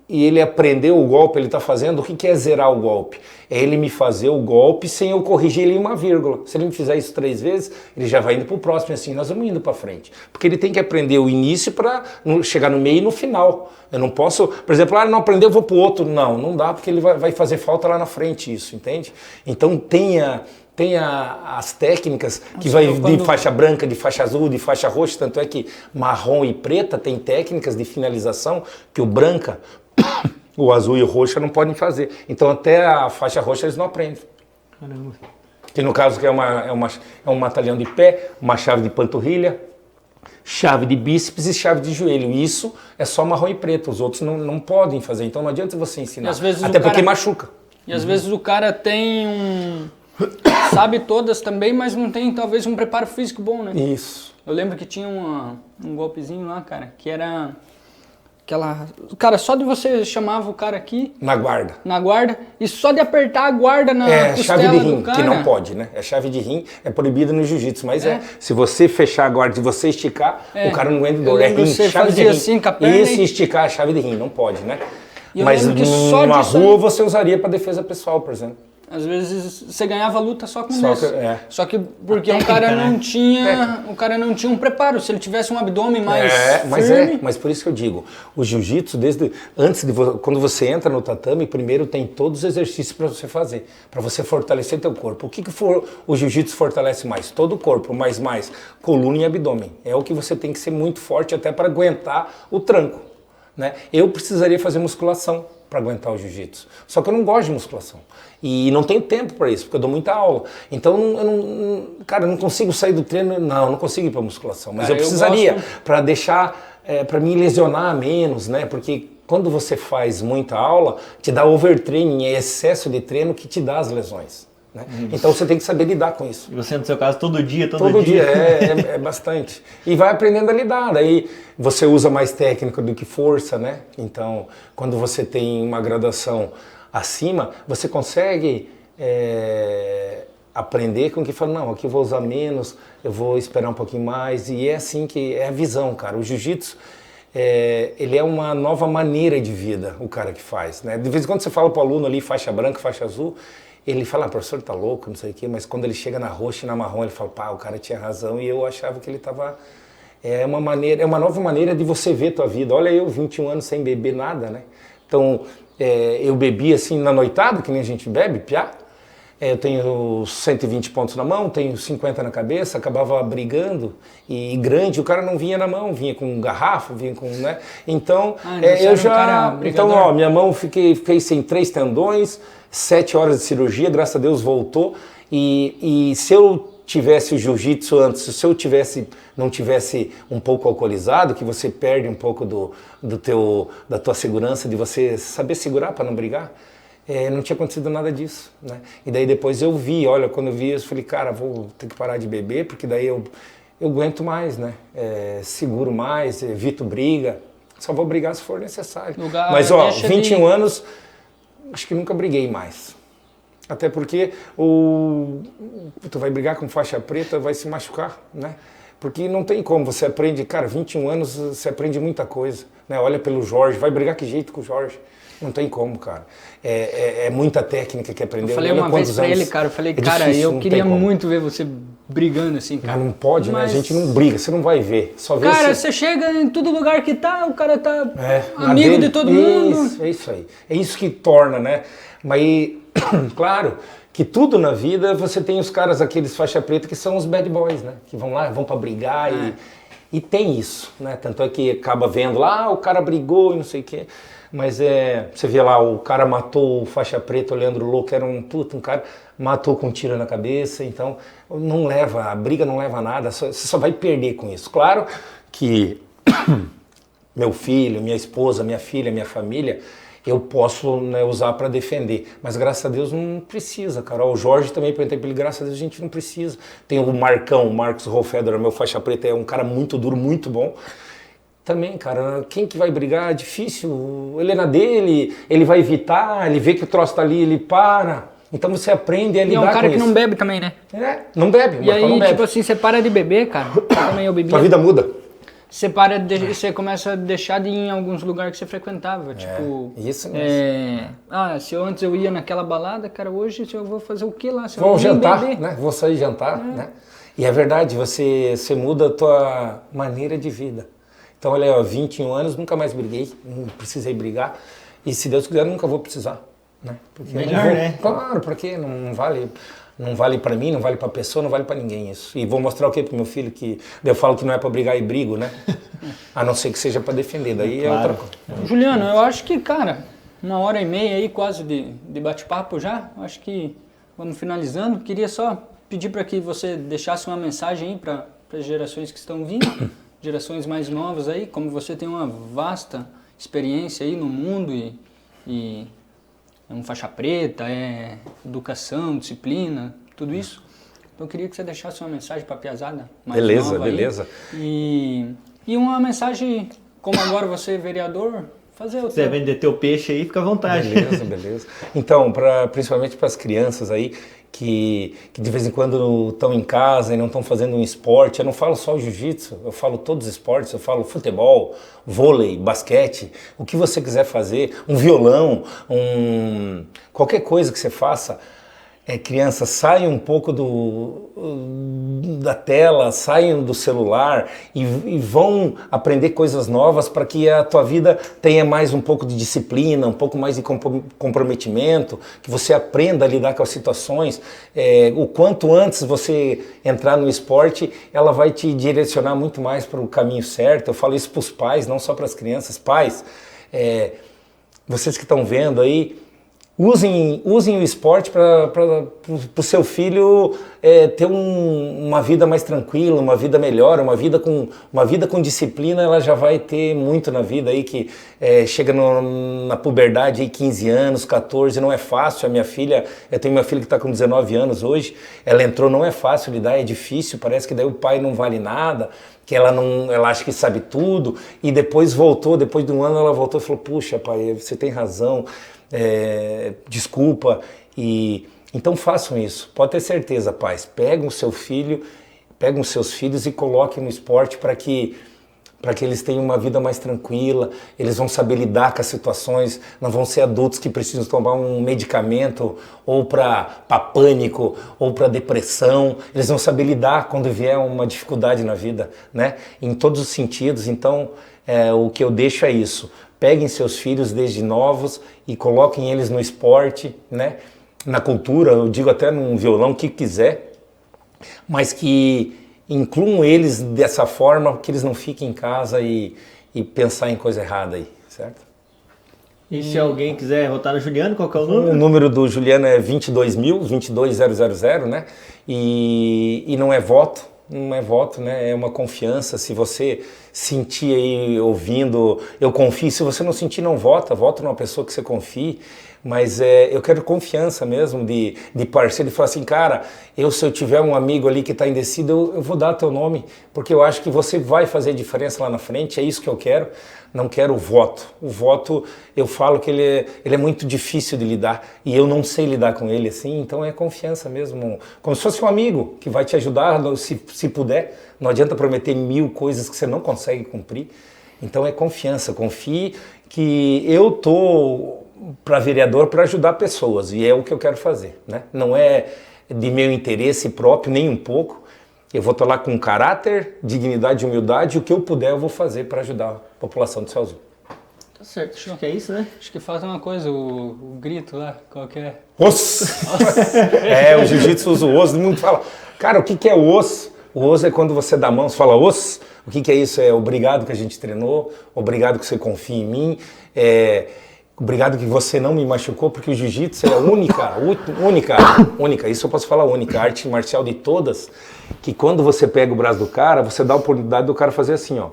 C: ele aprendeu o golpe, ele está fazendo, o que é zerar o golpe? É ele me fazer o golpe sem eu corrigir ele em uma vírgula. Se ele me fizer isso 3 vezes, ele já vai indo para o próximo, assim, nós vamos indo para frente. Porque ele tem que aprender o início para chegar no meio e no final. Eu não posso, por exemplo, não aprendeu, eu vou para o outro. Não dá, porque ele vai fazer falta lá na frente isso, entende? Então tenha as técnicas que vai de faixa branca, de faixa azul, de faixa roxa, tanto é que marrom e preta tem técnicas de finalização que o branca, o azul e o roxo não podem fazer. Então até a faixa roxa eles não aprendem.
A: Caramba.
C: Que no caso que é um matalhão de pé, uma chave de panturrilha, chave de bíceps e chave de joelho. Isso é só marrom e preto, os outros não podem fazer. Então não adianta você ensinar, até porque machuca.
B: E às vezes o cara tem sabe todas também, mas não tem talvez um preparo físico bom, né?
C: Isso.
B: Eu lembro que tinha um golpezinho lá, cara, que era cara, só de você chamava o cara aqui
C: na guarda
B: e só de apertar a guarda na costela
C: chave de rim,
B: do cara.
C: que não pode, né? É chave de rim, é proibido no jiu-jitsu, mas se você fechar a guarda e você esticar, o cara não aguenta dor. É rim, chave de rim. Assim, com a perna, e esticar a chave de rim, não pode, né? Mas numa rua você usaria para defesa pessoal, por exemplo.
B: Às vezes você ganhava a luta só com
C: Só
B: isso. Só que porque
A: técnica,
B: o cara não
A: né?
B: tinha, o cara não tinha um preparo. Se ele tivesse um abdômen mais firme,
C: Mas por isso que eu digo, o jiu-jitsu quando você entra no tatame, primeiro tem todos os exercícios para você fazer, para você fortalecer teu corpo. O que for o jiu-jitsu fortalece mais? Todo o corpo, mas mais coluna e abdômen. É o que você tem que ser muito forte até para aguentar o tranco, né? Eu precisaria fazer musculação para aguentar o jiu-jitsu. Só que eu não gosto de musculação. E não tenho tempo para isso, porque eu dou muita aula. Então, eu não consigo sair do treino, não consigo ir para musculação. Mas eu precisaria, para deixar, para me lesionar menos, né? Porque quando você faz muita aula, te dá overtraining, é excesso de treino que te dá as lesões. Né? Então você tem que saber lidar com isso.
A: E você, no seu caso, todo dia?
C: Todo dia, é bastante. E vai aprendendo a lidar. Daí você usa mais técnica do que força, né? Então, quando você tem uma graduação acima, você consegue aprender com que fala, não, aqui eu vou usar menos, eu vou esperar um pouquinho mais. E é assim que é a visão, cara. O jiu-jitsu, ele é uma nova maneira de vida, o cara que faz, né? De vez em quando você fala para o aluno ali, faixa branca, faixa azul, ele fala, professor, tá louco, não sei o quê, mas quando ele chega na roxa e na marrom, ele fala, pá, o cara tinha razão, e eu achava que ele tava... É uma nova maneira de você ver tua vida. Olha, eu, 21 anos sem beber nada, né? Então, eu bebi assim na noitada, que nem a gente bebe, piá. Eu tenho 120 pontos na mão, tenho 50 na cabeça, acabava brigando, e grande, o cara não vinha na mão, vinha com garrafa, vinha com, né? Então, eu já... Então, ó, minha mão fez sem 3 tendões, 7 horas de cirurgia, graças a Deus voltou, e se eu tivesse o jiu-jitsu antes, se eu não tivesse um pouco alcoolizado, que você perde um pouco da tua segurança, de você saber segurar para não brigar, não tinha acontecido nada disso, né? E daí depois eu vi, olha, quando eu vi, eu falei, cara, vou ter que parar de beber, porque daí eu aguento mais, né? Seguro mais, evito briga, só vou brigar se for necessário. Mas ó, 21 anos, acho que nunca briguei mais. Até porque tu vai brigar com faixa preta, vai se machucar, né? Porque não tem como, você aprende, cara, 21 anos, você aprende muita coisa, né? Olha pelo Jorge, vai brigar que jeito com o Jorge? Não tem como, cara. É muita técnica que aprendeu.
B: Eu falei uma vez pra ele, cara,
C: difícil,
B: eu queria muito ver você brigando assim, cara.
C: Mas não pode, né? A gente não briga, você não vai ver. Só vê
B: cara, você chega em todo lugar que tá, o cara tá amigo de todo mundo.
C: É isso aí. É isso que torna, né? Mas, claro, que tudo na vida você tem os caras, aqueles faixa preta, que são os bad boys, né? Que vão lá, vão pra brigar e tem isso, né? Tanto é que acaba vendo lá, o cara brigou e não sei o quê. Mas você vê lá, o cara matou o faixa preta, o Leandro Louco, era um cara, matou com um tiro na cabeça, então a briga não leva a nada, você só vai perder com isso. Claro que meu filho, minha esposa, minha filha, minha família, eu posso, né, usar para defender, mas graças a Deus não precisa, cara. O Jorge também, perguntei para ele, graças a Deus a gente não precisa. Tem o Marcão, o Marcos Rolfeder, meu faixa preta, é um cara muito duro, muito bom. Também, cara, quem que vai brigar é difícil, ele é na dele, ele vai evitar, ele vê que o troço tá ali, ele para. Então você aprende a lidar com isso.
B: E é um cara que não bebe também, né?
C: Não bebe.
B: E aí, tipo assim, você para de beber, cara, também eu bebia.
C: Tua vida muda.
B: Você começa a deixar de ir em alguns lugares que você frequentava, tipo...
C: Isso mesmo.
B: Se antes eu ia naquela balada, cara, hoje eu vou fazer o que lá?
C: Vou jantar, né? Vou sair jantar, né? E é verdade, você muda a tua maneira de vida. Então, olha aí, 21 anos, nunca mais briguei, não precisei brigar. E se Deus quiser, nunca vou precisar, né? Porque
A: melhor, né?
C: Claro, porque não vale para mim, não vale para pessoa, não vale para ninguém isso. E vou mostrar o que pro meu filho, que eu falo que não é para brigar e brigo, né? A não ser que seja para defender, daí é outra coisa.
B: Juliano, eu acho que, cara, 1h30 aí quase de bate-papo já, acho que vamos finalizando. Queria só pedir para que você deixasse uma mensagem aí para as gerações que estão vindo, gerações mais novas aí, como você tem uma vasta experiência aí no mundo e é um faixa preta, é educação, disciplina, tudo isso. Então eu queria que você deixasse uma mensagem para a piazada mais nova aí.
C: Beleza.
B: E uma mensagem, como agora você é vereador, fazer outra.
A: Se você vender teu peixe aí, fica à vontade.
C: Beleza. Então, principalmente para as crianças aí, que de vez em quando estão em casa e não estão fazendo um esporte, eu não falo só o jiu-jitsu, eu falo todos os esportes, eu falo futebol, vôlei, basquete, o que você quiser fazer, um violão, qualquer coisa que você faça, crianças, saiam um pouco da tela, saiam do celular e vão aprender coisas novas para que a tua vida tenha mais um pouco de disciplina, um pouco mais de comprometimento, que você aprenda a lidar com as situações. O quanto antes você entrar no esporte, ela vai te direcionar muito mais para o caminho certo. Eu falo isso para os pais, não só para as crianças. Pais, vocês que estão vendo aí, usem o esporte para o seu filho ter uma vida mais tranquila, uma vida melhor, uma vida com disciplina. Ela já vai ter muito na vida aí, que chega na puberdade aí, 15 anos, 14, não é fácil. Eu tenho minha filha que está com 19 anos hoje, ela entrou, não é fácil lidar, é difícil, parece que daí o pai não vale nada, que ela acha que sabe tudo, e depois depois de um ano ela voltou e falou, puxa pai, você tem razão, desculpa. Então façam isso, pode ter certeza, pais, pegam os seus filhos e coloquem no esporte para que eles tenham uma vida mais tranquila, eles vão saber lidar com as situações, não vão ser adultos que precisam tomar um medicamento ou para pânico ou para depressão. Eles vão saber lidar quando vier uma dificuldade na vida, né? Em todos os sentidos. Então o que eu deixo é isso: peguem seus filhos desde novos e coloquem eles no esporte, né? Na cultura, eu digo até num violão, o que quiser, mas que incluam eles dessa forma, que eles não fiquem em casa e pensar em coisa errada aí, certo?
A: E se alguém quiser votar no Juliano, qual que é o número?
C: O número do Juliano é 22.000, 22.000, né? E não é voto, né? É uma confiança. Se você sentir aí, ouvindo, eu confio. Se você não sentir, não vota numa pessoa que você confie. Mas eu quero confiança mesmo de parceiro, de falar assim, cara, se eu tiver um amigo ali que está indeciso, eu vou dar teu nome, porque eu acho que você vai fazer diferença lá na frente, é isso que eu quero. Não quero o voto. O voto, eu falo que ele é muito difícil de lidar, e eu não sei lidar com ele assim, então é confiança mesmo, como se fosse um amigo que vai te ajudar, se puder. Não adianta prometer 1000 coisas que você não consegue cumprir. Então é confiança, confie que eu tô para vereador para ajudar pessoas, e é o que eu quero fazer, né? Não é de meu interesse próprio, nem um pouco. Eu vou estar lá com caráter, dignidade e humildade, e o que eu puder eu vou fazer para ajudar a população de Céu Azul.
A: Tá certo, acho que é isso, né?
B: Acho que falta uma coisa, o grito lá, qual que é?
C: Osso! O jiu-jitsu usa o osso, todo mundo fala, cara, o que é o osso? O osso é quando você dá a mão, você fala osso. O que é isso? É obrigado que a gente treinou, obrigado que você confia em mim, obrigado que você não me machucou, porque o jiu-jitsu é a única, isso eu posso falar, única arte marcial de todas, que quando você pega o braço do cara, você dá a oportunidade do cara fazer assim, ó,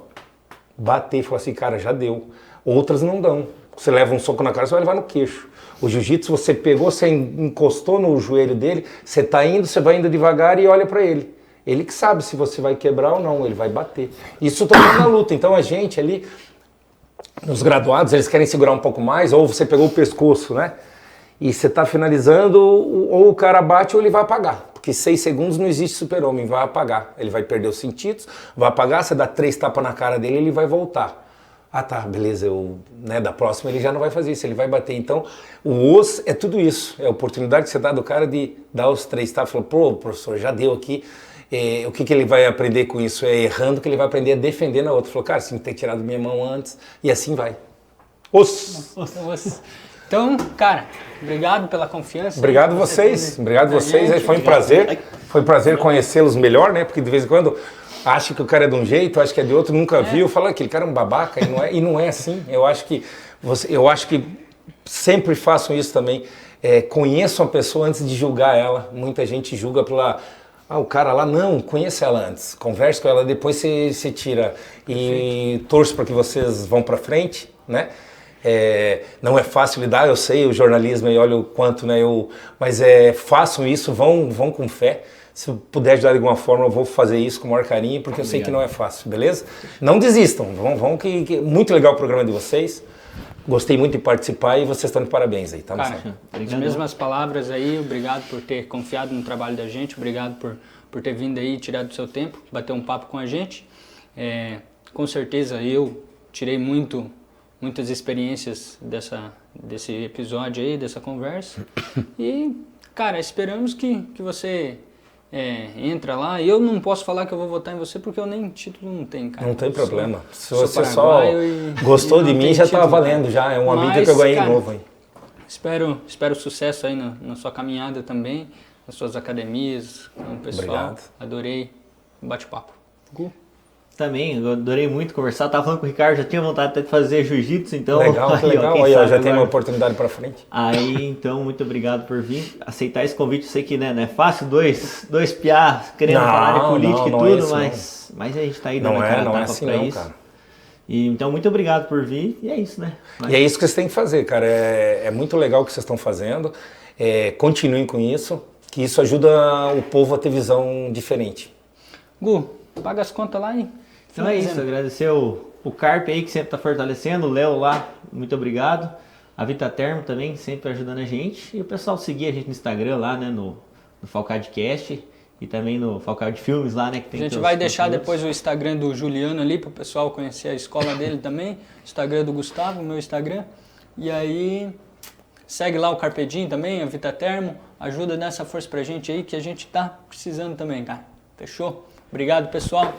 C: bater e falar assim, cara, já deu. Outras não dão. Você leva um soco na cara, você vai levar no queixo. O jiu-jitsu, você pegou, você encostou no joelho dele, você tá indo, você vai indo devagar e olha pra ele. Ele que sabe se você vai quebrar ou não, ele vai bater. Isso também na luta. Então a gente ali, nos graduados, eles querem segurar um pouco mais, ou você pegou o pescoço, né? E você tá finalizando, ou o cara bate ou ele vai apagar. Porque 6 segundos não existe super-homem, vai apagar. Ele vai perder os sentidos, vai apagar, você dá 3 tapas na cara dele, ele vai voltar. Ah tá, beleza, da próxima ele já não vai fazer isso, ele vai bater. Então, o osso é tudo isso, é a oportunidade que você dá do cara de dar os 3 tapas. Falou, pô, professor, já deu aqui. O que ele vai aprender com isso? É errando que ele vai aprender a defender na outra. Falou, cara, você tem que ter tirado minha mão antes, e assim vai. Osso!
B: Então, cara, obrigado pela confiança.
C: Obrigado vocês, foi um prazer. Foi um prazer conhecê-los melhor, né? Porque de vez em quando acha que o cara é de um jeito, acha que é de outro, nunca viu, fala que aquele cara é um babaca, e não é assim. Eu acho que sempre façam isso também. Conheçam a pessoa antes de julgar ela. Muita gente julga pela... o cara lá, não, conheça ela antes, converse com ela, depois você tira. E torço para que vocês vão para frente, né? Não é fácil lidar, eu sei, o jornalismo aí, olha o quanto, né? Mas façam isso, vão com fé. Se eu puder ajudar de alguma forma, eu vou fazer isso com o maior carinho, porque eu sei que não é fácil, beleza? Não desistam, vão que muito legal o programa de vocês. Gostei muito de participar e vocês estão de parabéns aí, tá?
B: Cara, as mesmas palavras aí, obrigado por ter confiado no trabalho da gente, obrigado por ter vindo aí, tirado do seu tempo, bater um papo com a gente. Com certeza eu tirei muitas experiências desse episódio aí, dessa conversa, e Cara, esperamos que você entra lá. Eu não posso falar que eu vou votar em você porque eu nem título não tenho, cara.
C: Não tem problema. Se
B: sou
C: você só gostou de mim, já tá valendo já. É uma mídia que eu ganhei novo aí.
B: Espero sucesso aí na sua caminhada também, nas suas academias, com o pessoal.
C: Obrigado.
B: Adorei o bate-papo. Gu?
A: Também, eu adorei muito conversar. Tava falando com o Ricardo, já tinha vontade até de fazer jiu-jitsu, então...
C: Legal, que legal. Aí, ó, já tem uma oportunidade para frente.
A: Aí, então, muito obrigado por vir aceitar esse convite. Eu sei que, né, não é fácil, dois piá querendo falar de política e tudo, mas a gente tá aí dando a cara a tapa
C: assim,
A: pra
C: não,
A: isso.
C: cara.
A: E, então, muito obrigado por vir, e é isso, né?
C: E é isso que vocês têm que fazer, cara. É muito legal o que vocês estão fazendo. Continuem com isso, que isso ajuda o povo a ter visão diferente.
B: Gu, paga as contas lá, hein?
A: Então é isso, agradecer o Carpe aí que sempre está fortalecendo, o Léo lá, muito obrigado. A Vita Termo também, sempre ajudando a gente. E o pessoal seguir a gente no Instagram lá, né, no Falcadcast e também no Falcade Filmes lá, né, que tem.
B: A gente vai deixar depois o Instagram do Juliano ali para o pessoal conhecer a escola dele também. O Instagram do Gustavo, o meu Instagram. E aí segue lá o Carpedinho também, a Vita Termo. Ajuda, dá essa força pra gente aí que a gente tá precisando também, cara. Fechou? Obrigado, pessoal.